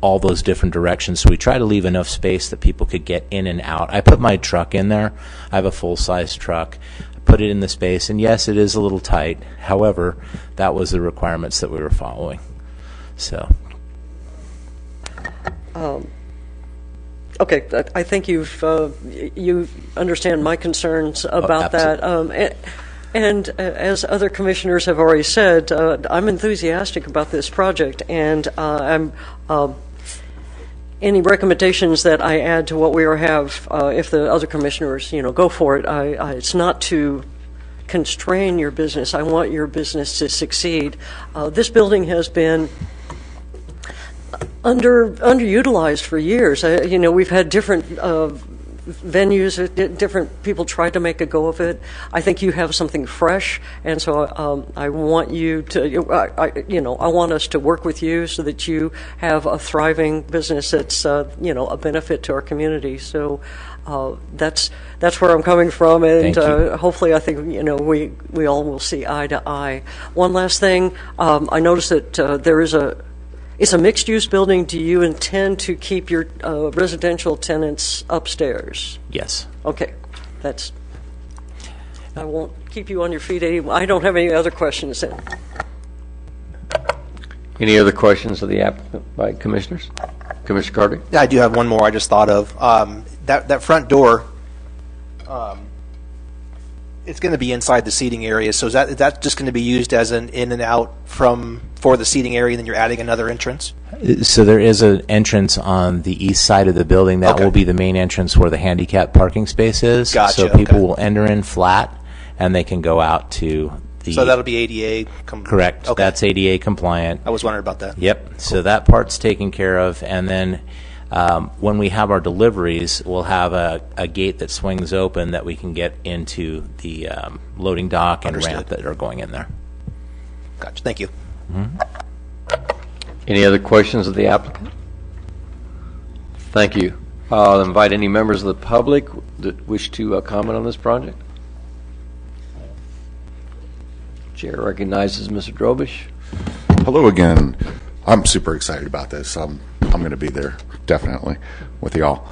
all those different directions. So we try to leave enough space that people could get in and out. I put my truck in there. I have a full-size truck. I put it in the space, and yes, it is a little tight. However, that was the requirements that we were following. So. Okay, I think you understand my concerns about that. And as other commissioners have already said, I'm enthusiastic about this project, and any recommendations that I add to what we have, if the other commissioners, go for it. It's not to constrain your business. I want your business to succeed. This building has been underutilized for years. We've had different venues, different people tried to make a go of it. I think you have something fresh, and so I want you to, I want us to work with you so that you have a thriving business that's, a benefit to our community. So that's where I'm coming from, and hopefully I think, we all will see eye to eye. One last thing, I noticed that it's a mixed-use building. Do you intend to keep your residential tenants upstairs? Yes. Okay. I won't keep you on your feet anymore. I don't have any other questions then. Any other questions of the applicant by commissioners? Commissioner Carter? Yeah, I do have one more I just thought of. That front door, it's going to be inside the seating area, so is that just going to be used as an in and out for the seating area, and then you're adding another entrance? So there is an entrance on the east side of the building. That will be the main entrance where the handicap parking space is. Gotcha. So people will enter in flat, and they can go out to the... So that'll be ADA Correct. Okay. That's ADA compliant. I was wondering about that. Yep. Cool. So that part's taken care of, and then when we have our deliveries, we'll have a gate that swings open that we can get into the loading dock and ramp that are going in there. Gotcha. Thank you. Mm-hmm. Any other questions of the applicant? Thank you. I'll invite any members of the public that wish to comment on this project. Chair recognizes Mr. Drobish. Hello again. I'm super excited about this. I'm going to be there, definitely, with y'all.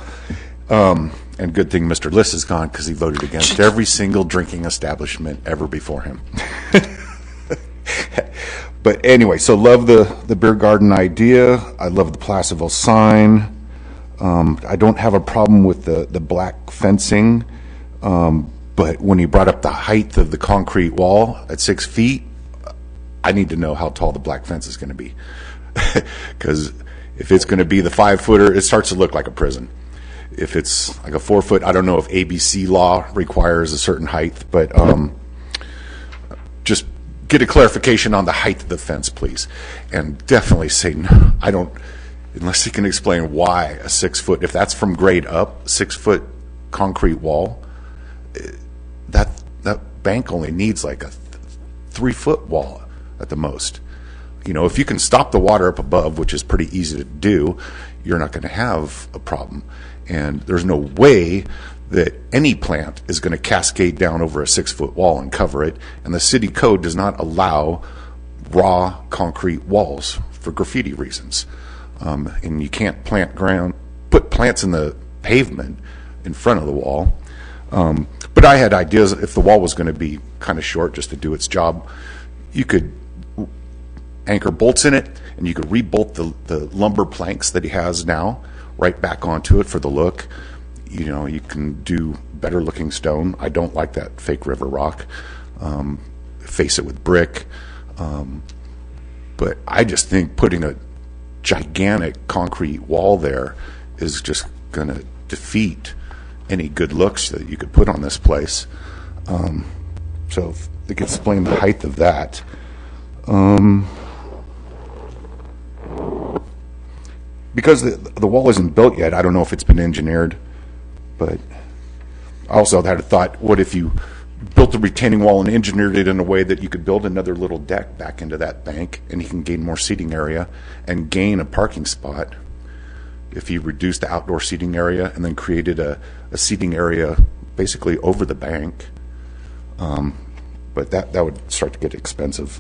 And good thing Mr. Liss is gone, because he voted against every single drinking establishment ever before him. But anyway, so love the Biergarten idea. I love the Placerville sign. I don't have a problem with the black fencing. But when he brought up the height of the concrete wall at 6 feet, I need to know how tall the black fence is going to be. Because if it's going to be the 5-footer, it starts to look like a prison. If it's like a 4-foot, I don't know if ABC law requires a certain height, but just get a clarification on the height of the fence, please. And definitely say, no, I don't, unless you can explain why a 6-foot, if that's from grade up, 6-foot concrete wall, that bank only needs like a 3-foot wall at the most. If you can stop the water up above, which is pretty easy to do, you're not going to have a problem. And there's no way that any plant is going to cascade down over a 6-foot wall and cover it. And the city code does not allow raw concrete walls for graffiti reasons. And you can't put plants in the pavement in front of the wall. But I had ideas if the wall was going to be kind of short just to do its job, you could anchor bolts in it, and you could rebolt the lumber planks that he has now right back onto it for the look. You can do better looking stone. I don't like that fake river rock. Face it with brick. But I just think putting a gigantic concrete wall there is just going to defeat any good looks that you could put on this place. So if they could explain the height of that. Because the wall isn't built yet, I don't know if it's been engineered, but I also had a thought, what if you built the retaining wall and engineered it in a way that you could build another little deck back into that bank, and you can gain more seating area and gain a parking spot if you reduced the outdoor seating area and then created a seating area basically over the bank. But that would start to get expensive.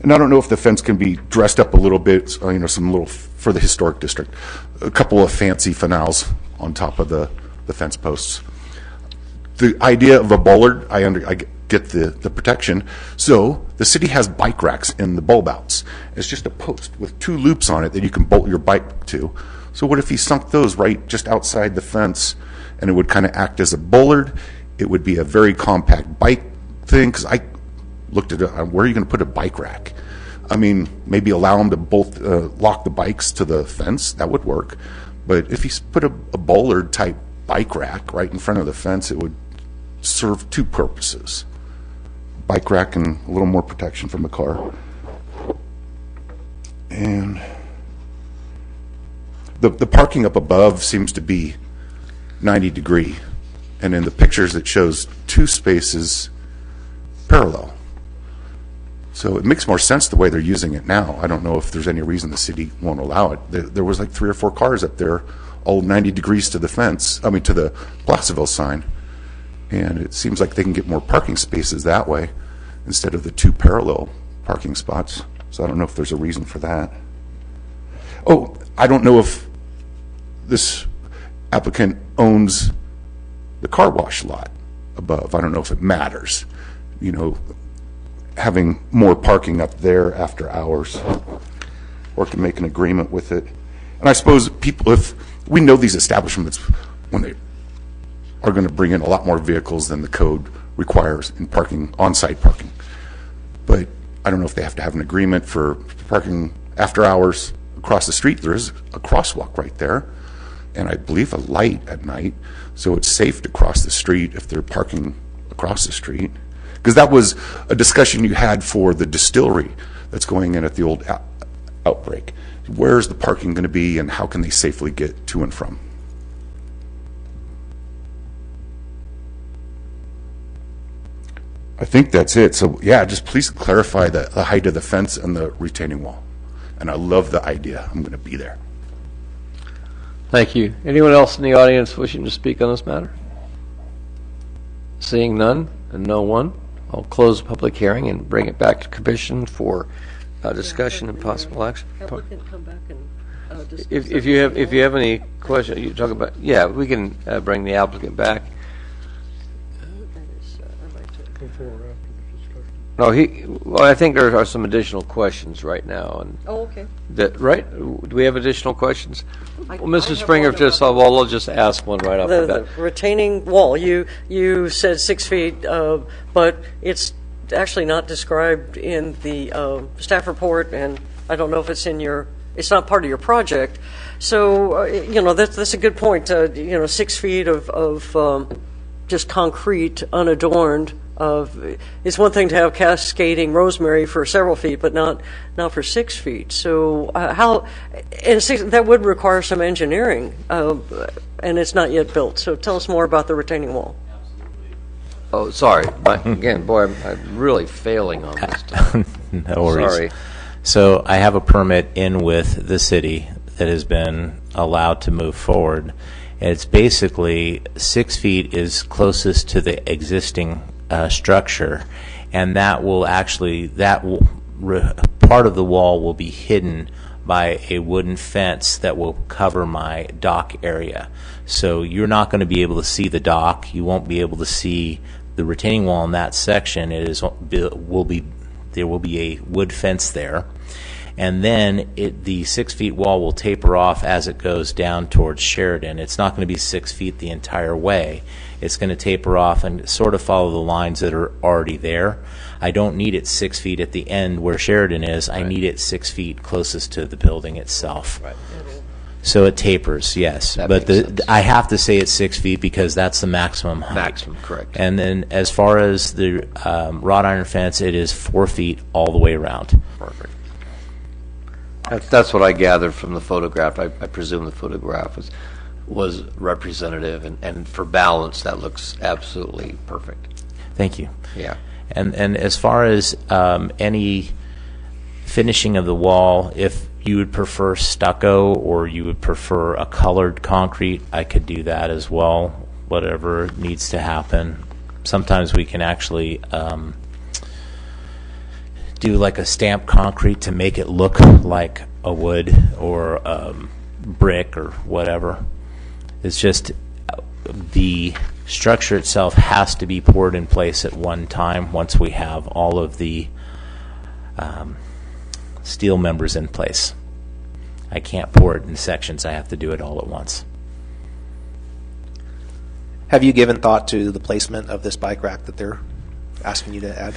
And I don't know if the fence can be dressed up a little bit, some little, for the historic district, a couple of fancy finales on top of the fence posts. The idea of a bollard, I get the protection. So the city has bike racks in the bulb outs. It's just a post with 2 loops on it that you can bolt your bike to. So what if you sunk those right just outside the fence, and it would kind of act as a bollard? It would be a very compact bike thing, because I looked at it, where are you going to put a bike rack? I mean, maybe allow them to both lock the bikes to the fence. That would work. But if you put a bollard type bike rack right in front of the fence, it would serve 2 purposes: bike rack and a little more protection from the car. And the parking up above seems to be 90 degree, and in the pictures it shows 2 spaces parallel. So it makes more sense the way they're using it now. I don't know if there's any reason the city won't allow it. There was like 3 or 4 cars up there, all 90 degrees to the fence, to the Placerville sign. And it seems like they can get more parking spaces that way instead of the 2 parallel parking spots. So I don't know if there's a reason for that. Oh, I don't know if this applicant owns the car wash lot above. I don't know if it matters, having more parking up there after hours, or can make an agreement with it. And I suppose people, if we know these establishments, when they are going to bring in a lot more vehicles than the code requires in parking, on-site parking. But I don't know if they have to have an agreement for parking after hours across the street. There is a crosswalk right there, and I believe a light at night, so it's safe to cross the street if they're parking across the street. Because that was a discussion you had for the distillery that's going in at the old Outbreak. Where's the parking going to be, and how can they safely get to and from? I think that's it. So yeah, just please clarify the height of the fence and the retaining wall. And I love the idea. I'm going to be there. Thank you. Anyone else in the audience wishing to speak on this matter? Seeing none and no one, I'll close the public hearing and bring it back to commission for discussion and possible action. Applicant come back and discuss If you have any questions, you talk about, we can bring the applicant back. No, I think there are some additional questions right now, and Oh, okay. do we have additional questions? I Well, Mr. have Springer, one I'll just ask one right off the bat. The retaining wall, you said 6 feet, but it's actually not described in the staff report, and I don't know if it's it's not part of your project. So, that's a good point. 6 feet of just concrete, unadorned. It's one thing to have cascading rosemary for several feet, but not for 6 feet. So that would require some engineering, and it's not yet built. So tell us more about the retaining wall. Oh, sorry. Again, boy, I'm really failing on this stuff. No worries. Sorry. So I have a permit in with the city that has been allowed to move forward. And it's basically 6 feet is closest to the existing structure, and that will part of the wall will be hidden by a wooden fence that will cover my dock area. So you're not going to be able to see the dock. You won't be able to see the retaining wall in that section. There will be a wood fence there, and then the 6 feet wall will taper off as it goes down towards Sheridan. It's not going to be 6 feet the entire way. It's going to taper off and sort of follow the lines that are already there. I don't need it 6 feet at the end where Sheridan is. I need it 6 feet closest to the building itself. Right. So it tapers, yes. That But makes sense. I have to say it's 6 feet because that's the maximum height. Maximum, correct. And then as far as the wrought iron fence, it is 4 feet all the way around. Perfect. That's what I gathered from the photograph. I presume the photograph was representative, and for balance, that looks absolutely perfect. Thank you. Yeah. And as far as any finishing of the wall, if you would prefer stucco or you would prefer a colored concrete, I could do that as well, whatever needs to happen. Sometimes we can actually do like a stamped concrete to make it look like a wood or brick or whatever. It's just the structure itself has to be poured in place at one time once we have all of the steel members in place. I can't pour it in sections. I have to do it all at once. Have you given thought to the placement of this bike rack that they're asking you to add?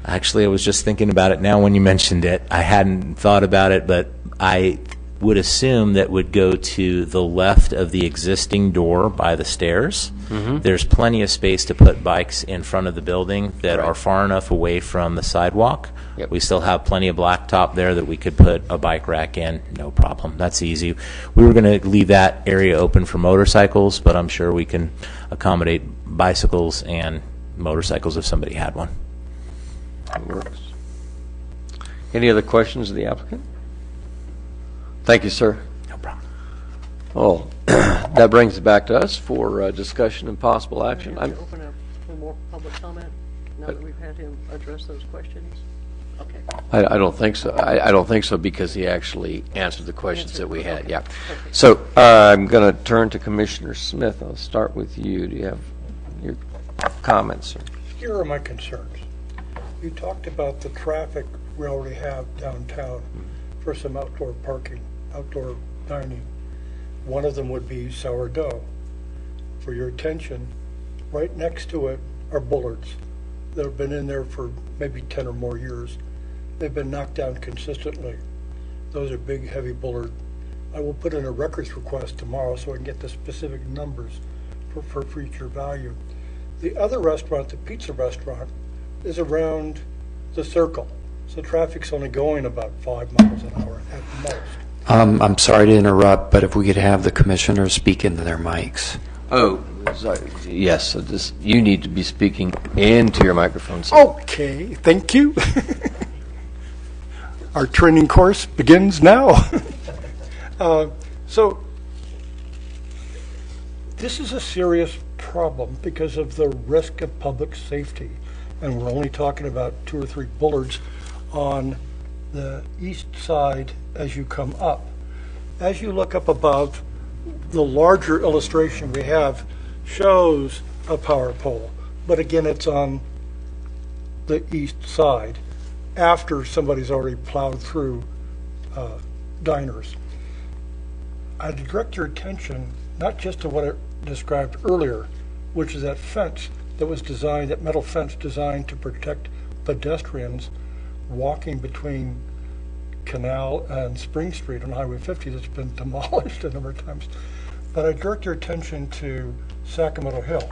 Actually, I was just thinking about it now when you mentioned it. I hadn't thought about it, but I would assume that would go to the left of the existing door by the stairs. There's plenty of space to put bikes in front of the building that are far enough away from the sidewalk. Yep. We still have plenty of blacktop there that we could put a bike rack in, no problem. That's easy. We were going to leave that area open for motorcycles, but I'm sure we can accommodate bicycles and motorcycles if somebody had one. That works. Any other questions of the applicant? Thank you, sir. No problem. Oh, that brings it back to us for discussion and possible action. Can we open up for more public comment now that we've had him address those questions? Okay. I don't think so. I don't think so because he actually answered the questions that we had. Yeah. So I'm going to turn to Commissioner Smith. I'll start with you. Do you have your comments? Here are my concerns. You talked about the traffic we already have downtown for some outdoor parking, outdoor dining. One of them would be sourdough. For your attention, right next to it are bullards that have been in there for maybe 10 or more years. They've been knocked down consistently. Those are big, heavy bullard. I will put in a records request tomorrow so I can get the specific numbers for future value. The other restaurant, the pizza restaurant, is around the circle. So traffic's only going about 5 miles an hour at the most. I'm sorry to interrupt, but if we could have the commissioners speak into their mics. Oh, sorry. Yes. So you need to be speaking into your microphone. Sir. Okay, thank you. Our training course begins now. So this is a serious problem because of the risk of public safety. And we're only talking about 2 or 3 bullards on the east side as you come up. As you look up above, the larger illustration we have shows a power pole, but again, it's on the east side after somebody's already plowed through diners. I'd direct your attention not just to what I described earlier, which is that fence that was designed, that metal fence designed to protect pedestrians walking between Canal and Spring Street on Highway 50 that's been demolished a number of times. But I direct your attention to Sacramento Hill.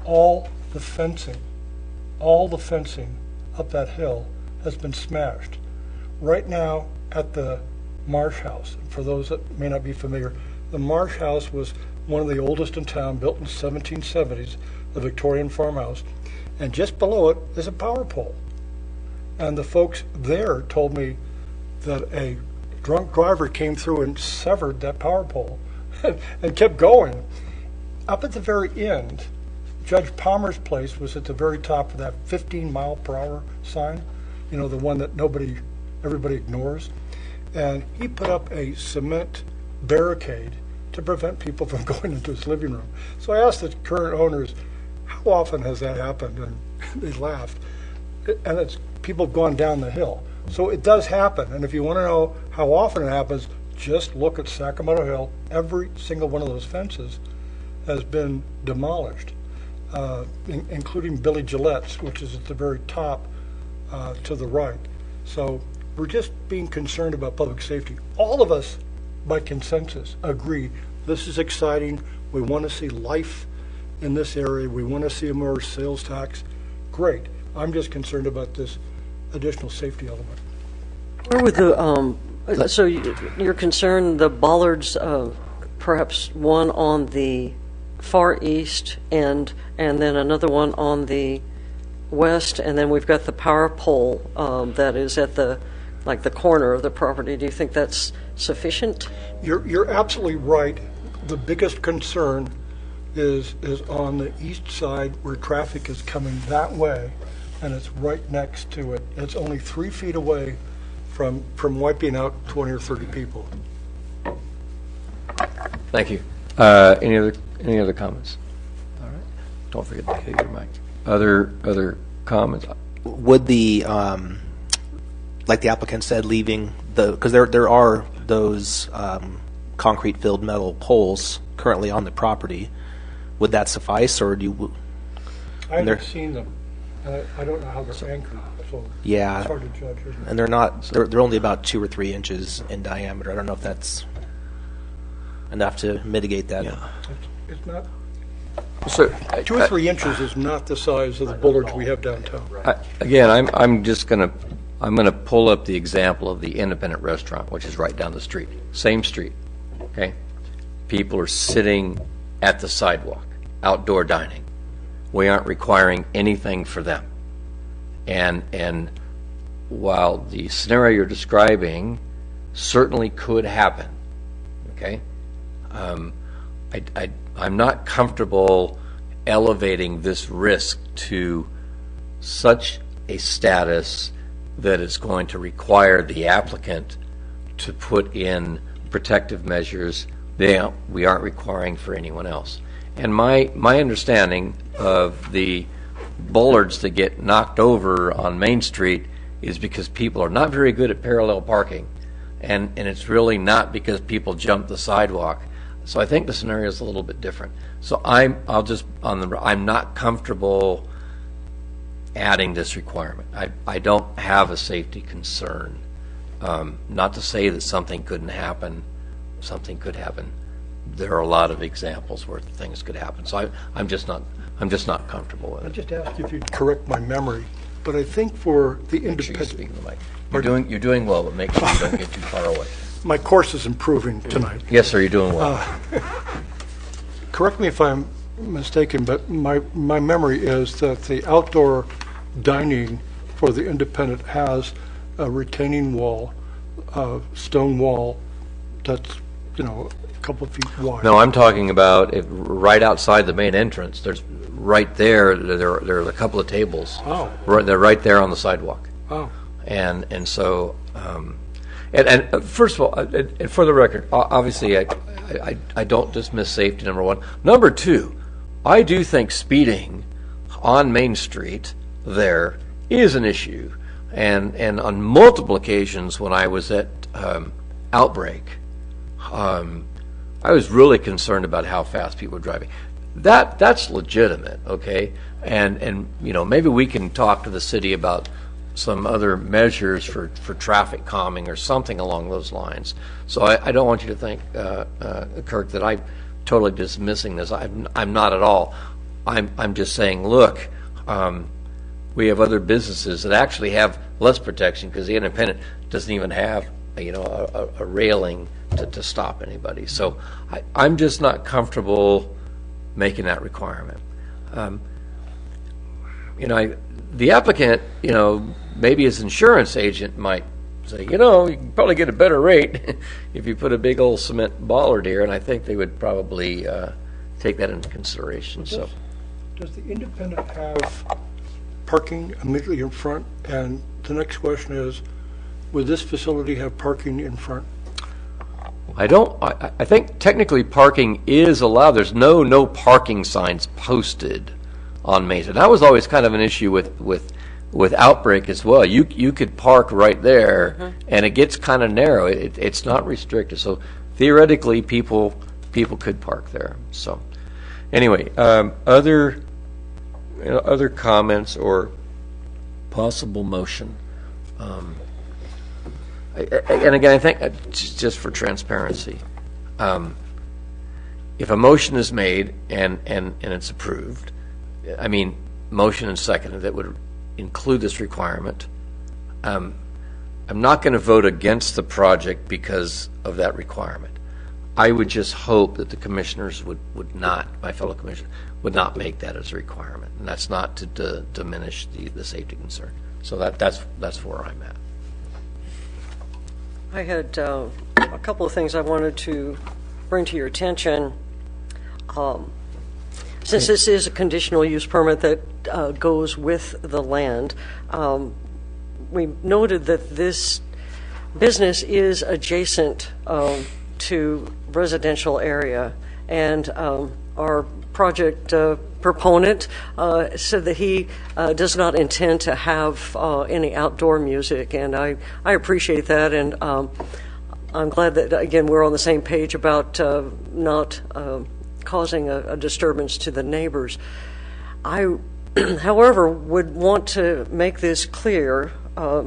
All the fencing up that hill has been smashed. Right now at the Marsh House, for those that may not be familiar, the Marsh House was one of the oldest in town, built in the 1770s, the Victorian farmhouse, and just below it is a power pole. And the folks there told me that a drunk driver came through and severed that power pole and kept going. Up at the very end, Judge Palmer's place was at the very top of that 15-mile-per-hour sign, you know, the one that everybody ignores. And he put up a cement barricade to prevent people from going into his living room. So I asked the current owners, how often has that happened? And they laughed. And it's people going down the hill. So it does happen, and if you want to know how often it happens, just look at Sacramento Hill. Every single one of those fences has been demolished, including Billy Gillette's, which is at the very top to the right. So we're just being concerned about public safety. All of us, by consensus, agree this is exciting. We want to see life in this area. We want to see more sales tax. Great. I'm just concerned about this additional safety element. Where would the, so you're concerned the bollards, perhaps one on the far east and then another one on the west, and then we've got the power pole that is at the corner of the property. Do you think that's sufficient? You're absolutely right. The biggest concern is on the east side where traffic is coming that way, and it's right next to it. It's only 3 feet away from wiping out 20 or 30 people. Thank you. Any other comments? All right. Don't forget to hit your mic. Other comments? Would the, like the applicant said, leaving because there are those concrete filled metal poles currently on the property, would that suffice, or do you? I haven't seen them. I don't know how they're anchored, so yeah, it's hard to judge, isn't it? and they're not. They're only about 2 or 3 inches in diameter. I don't know if that's enough to mitigate that. Yeah. It's not. So 2 or 3 inches is not the size of the bullards we have downtown. again, I'm going to pull up the example of the independent restaurant, which is right down the street, same street. Okay, people are sitting at the sidewalk, outdoor dining. We aren't requiring anything for them, and while the scenario you're describing certainly could happen, okay, I'm not comfortable elevating this risk to such a status that it's going to require the applicant to put in protective measures we aren't requiring for anyone else. And my understanding of the bollards that get knocked over on Main Street is because people are not very good at parallel parking, and it's really not because people jump the sidewalk. So I think the scenario is a little bit different. So I'm not comfortable adding this requirement. I don't have a safety concern. Not to say that something couldn't happen. Something could happen. There are a lot of examples where things could happen. So I'm just not comfortable with I it. just ask if you'd correct my memory, but I think for the Make sure you independent, speak in the mic. You're doing well, but make sure you don't get too far away. my course is improving tonight. Yes, sir, you're doing well. Correct me if I'm mistaken, but my memory is that the outdoor dining for the independent has a retaining wall, stone wall that's, a couple of feet wide. No, I'm talking about right outside the main entrance. There are a couple of tables. Oh. They're right there on the sidewalk. Oh. And so, first of all, and for the record, obviously, I don't dismiss safety, number one. Number two, I do think speeding on Main Street there is an issue. And on multiple occasions when I was at Outbreak, I was really concerned about how fast people were driving. That's legitimate, okay? And maybe we can talk to the city about some other measures for traffic calming or something along those lines. So I don't want you to think, Kirk, that I'm totally dismissing this. I'm not at all. I'm just saying, look, we have other businesses that actually have less protection because the independent doesn't even have a railing to stop anybody. So I'm just not comfortable making that requirement. The applicant, maybe his insurance agent might say, you can probably get a better rate if you put a big old cement bollard here, and I think they would probably take that into consideration. So, does the independent have parking immediately in front? And the next question is, would this facility have parking in front? I think technically parking is allowed. There's no parking signs posted on Main Street. That was always kind of an issue with with Outbreak as well. You could park right there, and it gets kind of narrow. It's not restricted. So theoretically, people could park there. So anyway, other comments or possible motion. And again, I think just for transparency, if a motion is made and it's approved, I mean, motion and second that would include this requirement, I'm not going to vote against the project because of that requirement. I would just hope that the commissioners would not, my fellow commissioners, would not make that as a requirement, and that's not to diminish the safety concern. So that's where I'm at. I had a couple of things I wanted to bring to your attention. Since this is a conditional use permit that goes with the land, we noted that this business is adjacent to residential area, and our project proponent said that he does not intend to have any outdoor music, and I appreciate that, and I'm glad that, again, we're on the same page about not causing a disturbance to the neighbors. I, however, would want to make this clear,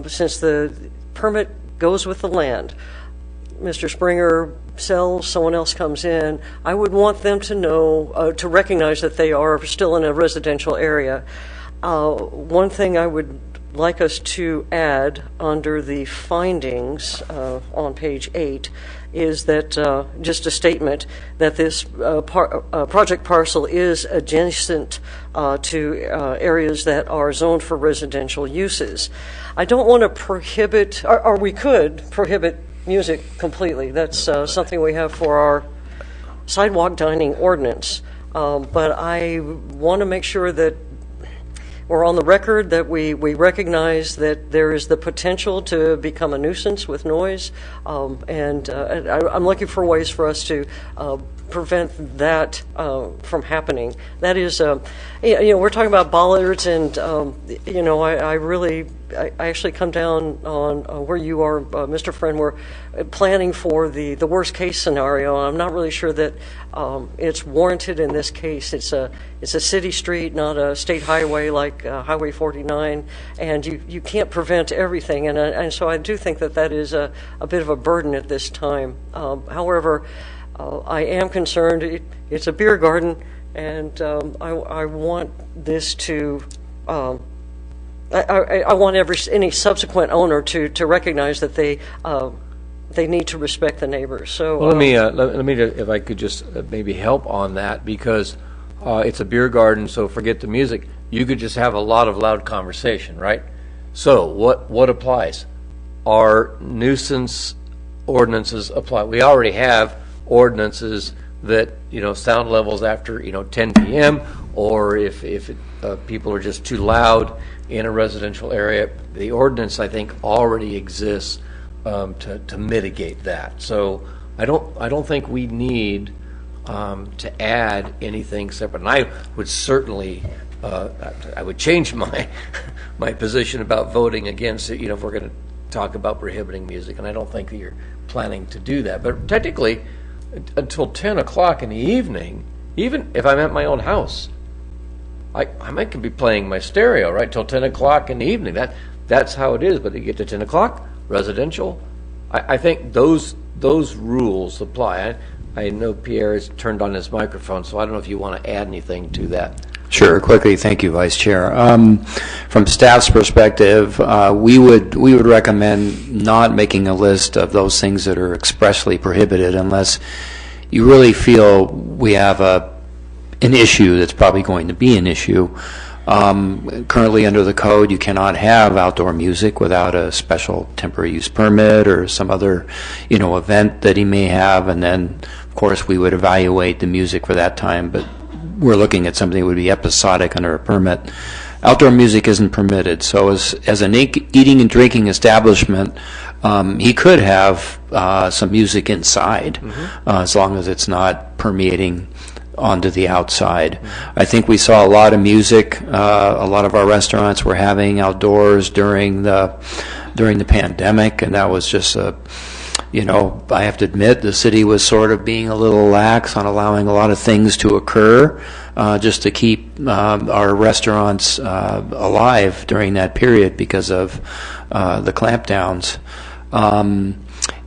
since the permit goes with the land. Mr. Springer sells, someone else comes in, I would want them to know, to recognize that they are still in a residential area. One thing I would like us to add under the findings on page 8 is that just a statement that this project parcel is adjacent to areas that are zoned for residential uses. I don't want to prohibit, or we could prohibit music completely. That's something we have for our sidewalk dining ordinance. But I want to make sure that we're on the record that we recognize that there is the potential to become a nuisance with noise, and I'm looking for ways for us to prevent that from happening. That is, we're talking about bollards, and I actually come down on where you are, Mr. Friend. We're planning for the worst case scenario. I'm not really sure that it's warranted in this case. It's a city street, not a state highway like Highway 49, and you can't prevent everything. And so I do think that is a bit of a burden at this time. However, I am concerned. It's a beer garden, and I want this to. I want any subsequent owner to recognize that they need to respect the neighbors. So well, let me if I could just maybe help on that, because it's a beer garden, so forget the music. You could just have a lot of loud conversation, right? So what applies? Our nuisance ordinances apply. We already have ordinances that sound levels after 10 p.m. or if people are just too loud in a residential area. The ordinance, I think, already exists to mitigate that. So I don't think we need to add anything separate. And I would certainly I would change my position about voting against it. If we're going to talk about prohibiting music, and I don't think that you're planning to do that. But technically, until 10 o'clock in the evening, even if I'm at my own house, I might be playing my stereo right till 10 o'clock in the evening. That's how it is. But you get to 10 o'clock, residential. I think those rules apply. I know Pierre has turned on his microphone, so I don't know if you want to add anything to that. Sure, quickly. Thank you, Vice Chair. From staff's perspective, we would recommend not making a list of those things that are expressly prohibited unless you really feel we have an issue that's probably going to be an issue. Currently under the code, you cannot have outdoor music without a special temporary use permit or some other, event that he may have, and then, of course, we would evaluate the music for that time, but we're looking at something that would be episodic under a permit. Outdoor music isn't permitted, so as an eating and drinking establishment, he could have some music inside, as long as it's not permeating onto the outside. I think we saw a lot of music. A lot of our restaurants were having outdoors during the pandemic, and that was just I have to admit, the city was sort of being a little lax on allowing a lot of things to occur just to keep our restaurants alive during that period because of the clampdowns. And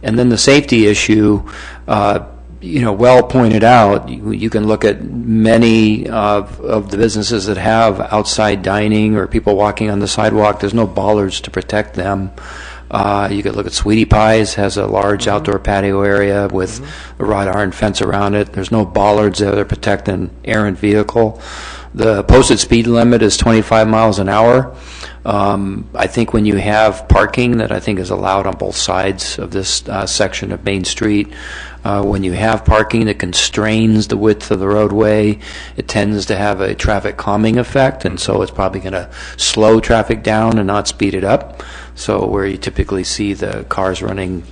then the safety issue, well pointed out. You can look at many of the businesses that have outside dining or people walking on the sidewalk. There's no bollards to protect them. You could look at Sweetie Pie's, has a large outdoor patio area with a wrought iron fence around it. There's no bollards there to protect an errant vehicle. The posted speed limit is 25 miles an hour. I think when you have parking that I think is allowed on both sides of this section of Main Street, when you have parking that constrains the width of the roadway, it tends to have a traffic calming effect, and so it's probably going to slow traffic down and not speed it up. So where you typically see the cars running,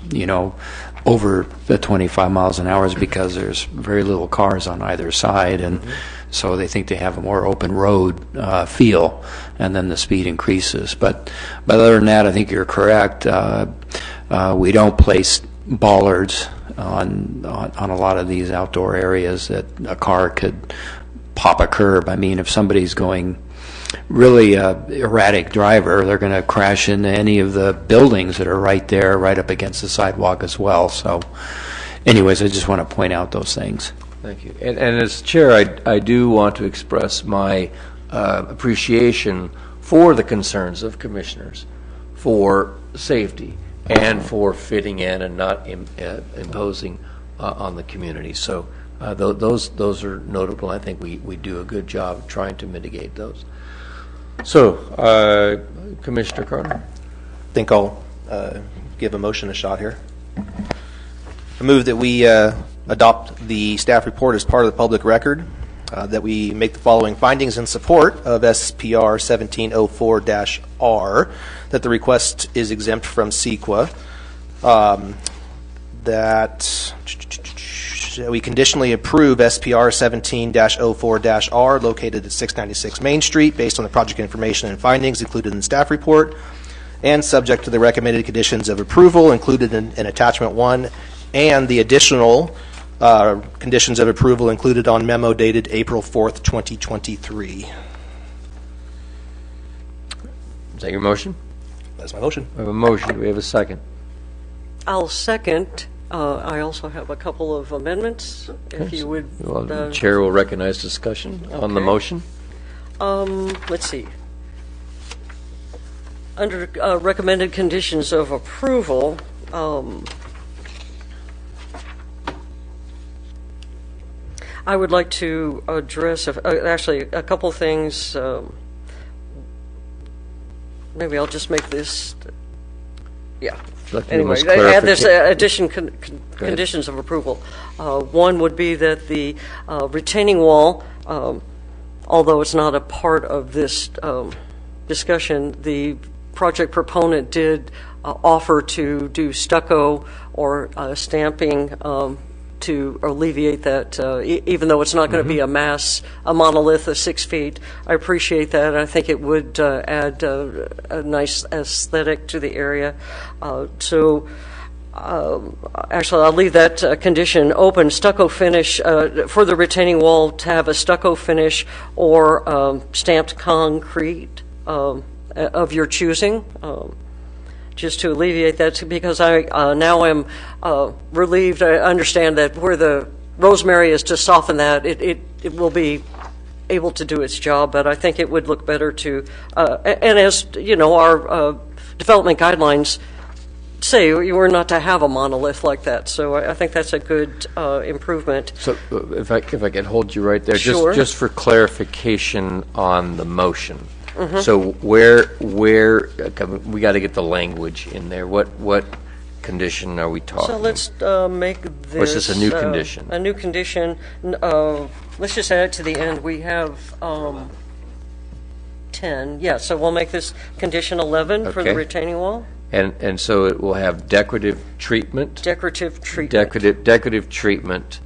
over the 25 miles an hour is because there's very little cars on either side, and so they think they have a more open road feel, and then the speed increases. But other than that, I think you're correct. We don't place bollards on a lot of these outdoor areas that a car could pop a curb. I mean, if somebody's going really erratic driver, they're going to crash into any of the buildings that are right there, right up against the sidewalk as well. So anyways, I just want to point out those things. Thank you. And as chair, I do want to express my appreciation for the concerns of commissioners for safety and for fitting in and not imposing on the community. So those are notable. I think we do a good job trying to mitigate those. So, Commissioner Carter? I think I'll give a motion a shot here. I move that we adopt the staff report as part of the public record, that we make the following findings in support of SPR 1704-R, that the request is exempt from CEQA, that we conditionally approve SPR 17-04-R located at 696 Main Street based on the project information and findings included in the staff report and subject to the recommended conditions of approval included in Attachment 1 and the additional conditions of approval included on memo dated April 4th, 2023. Is that your motion? That's my motion. We have a motion. Do we have a second? I'll second. I also have a couple of amendments, if you would. Well, the chair will recognize discussion on the motion. Let's see. Under recommended conditions of approval, I would like to address actually a couple things. Maybe I'll just make this. Yeah. Anyway, add this conditions of approval. One would be that the retaining wall, although it's not a part of this discussion, the project proponent did offer to do stucco or stamping to alleviate that, even though it's not going to be a monolith of 6 feet. I appreciate that. I think it would add a nice aesthetic to the area. Actually, I'll leave that condition open. Stucco finish for the retaining wall to have a stucco finish or stamped concrete of your choosing. Just to alleviate that, because I now am relieved. I understand that where the rosemary is to soften that, it will be able to do its job, but I think it would look better to, and as you know, our development guidelines say we're not to have a monolith like that, so I think that's a good improvement. So if I could hold you right there, Sure. just for clarification on the motion. So where we got to get the language in there. What condition are we talking? So let's make this. Or is this a new condition? A new condition. Let's just add it to the end. We have 10. Yeah, so we'll make this condition 11 for the Okay. retaining wall. And so it will have decorative treatment. Decorative treatment. Decorative treatment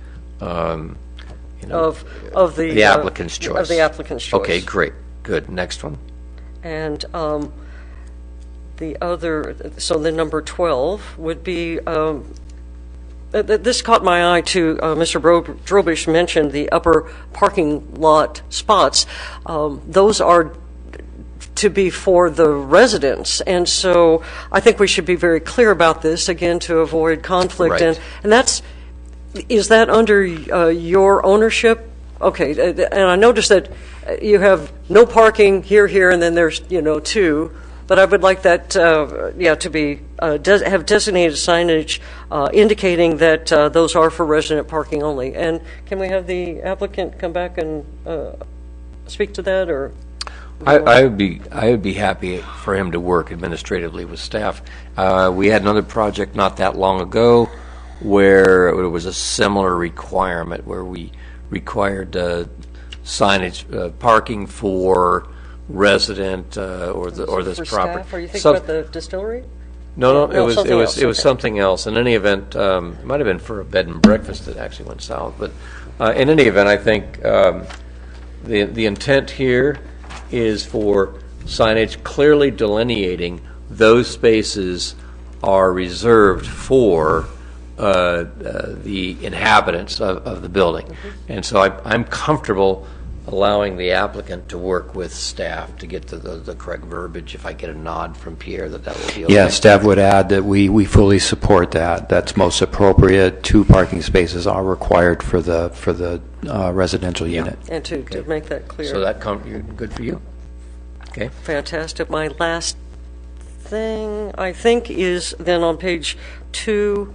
of the The applicant's choice. Of the applicant's choice. Okay, great, good. Next one. And the other, so the number 12 would be, this caught my eye too. Mr. Drobish mentioned the upper parking lot spots. Those are to be for the residents. And so I think we should be very clear about this, again, to avoid conflict. Right. And is that under your ownership? Okay, and I noticed that you have no parking here, and then there's, two. But I would like that, to be, have designated signage indicating that those are for resident parking only. And can we have the applicant come back and speak to that, or? I would be happy for him to work administratively with staff. We had another project not that long ago where it was a similar requirement where we required signage, parking for resident or this for property. Staff? Are you thinking about the distillery? No, No, something else. it was Okay. something else. In any event, it might have been for a bed and breakfast that actually went south. But in any event, I think the intent here is for signage clearly delineating those spaces are reserved for the inhabitants of the building. And so I'm comfortable allowing the applicant to work with staff to get to the correct verbiage. If I get a nod from Pierre that will be okay. Yeah, staff would add that we fully support that. That's most appropriate. 2 parking spaces are required for the residential unit. And to make that clear. So that good for you? Okay. Fantastic. My last thing, I think, is then on page 2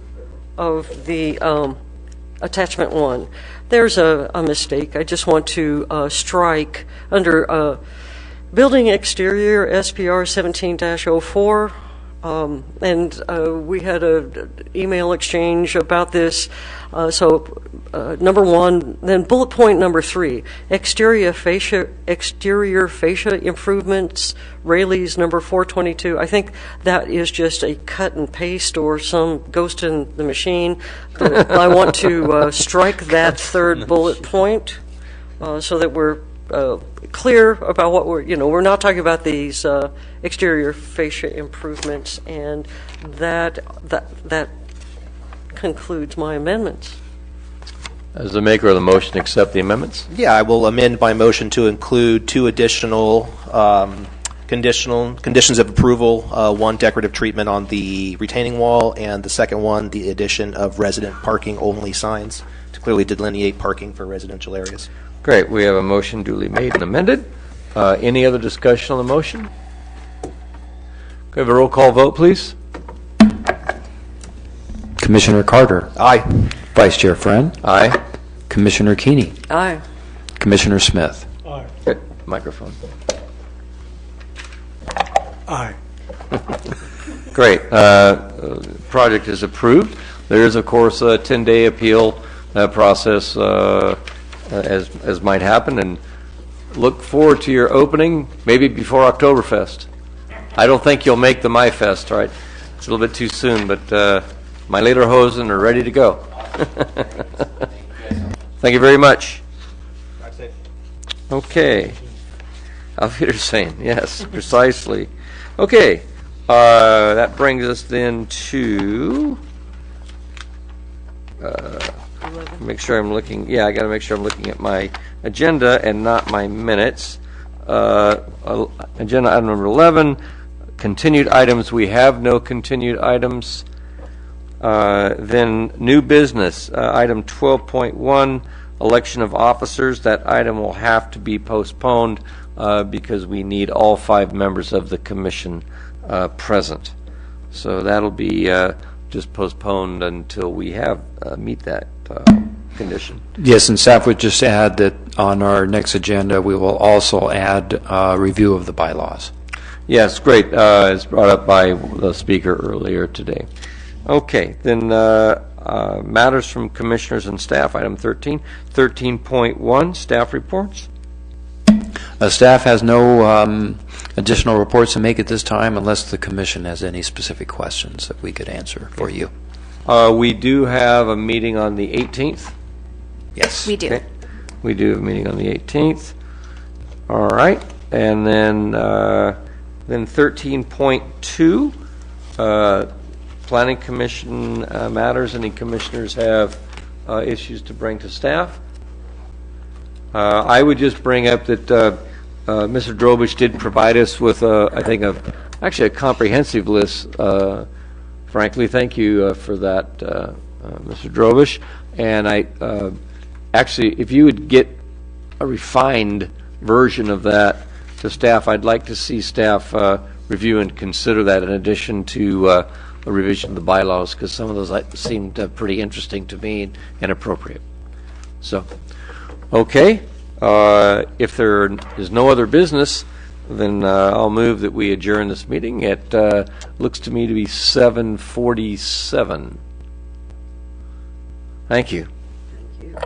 of the attachment 1. There's a mistake. I just want to strike under building exterior SPR 17-04. And we had an email exchange about this. So number 1, then bullet point number 3, exterior fascia improvements, Rayleigh's number 422. I think that is just a cut and paste or some ghost in the machine. But I want to strike that third bullet point so that we're clear about what we're not talking about these exterior fascia improvements, and that concludes my amendments. As the maker of the motion, accept the amendments? Yeah, I will amend my motion to include 2 additional conditions of approval, 1 decorative treatment on the retaining wall, and the second one, the addition of resident parking only signs to clearly delineate parking for residential areas. Great. We have a motion duly made and amended. Any other discussion on the motion? Could we have a roll call vote, please? Commissioner Carter. Aye. Vice Chair Friend. Aye. Commissioner Keeney. Aye. Commissioner Smith. Good. Microphone. Aye. Great. Project is approved. There is, of course, a 10-day appeal process as might happen, and look forward to your opening maybe before Oktoberfest. I don't think you'll make the Mai Fest, right? It's a little bit too soon, but my Lederhosen are ready to go. Thank you very much. Okay. Auf Wiedersehen. Yes, precisely. Okay. That brings us then to make sure I'm looking. Yeah, I got to make sure I'm looking at my agenda and not my minutes. Agenda item number 11, continued items. We have no continued items. Then new business, item 12.1, election of officers. That item will have to be postponed because we need all 5 members of the commission present. So that'll be just postponed until we have meet that condition. Yes, and staff would just add that on our next agenda, we will also add review of the bylaws. Yes, great. It's brought up by the speaker earlier today. Okay, then matters from commissioners and staff, item 13. 13.1, staff reports. Staff has no additional reports to make at this time unless the commission has any specific questions that we could answer for you. We do have a meeting on the 18th. Yes. We do. Okay. We do have a meeting on the 18th. All right, and then 13.2, Planning Commission matters. Any commissioners have issues to bring to staff? I would just bring up that Mr. Drobich did provide us with, I think, actually a comprehensive list. Frankly, thank you for that, Mr. Drobich. And actually, if you would get a refined version of that to staff, I'd like to see staff review and consider that in addition to a revision of the bylaws, because some of those seemed pretty interesting to me and appropriate. So, okay, if there is no other business, then I'll move that we adjourn this meeting. It looks to me to be 7:47. Thank you. Thank you.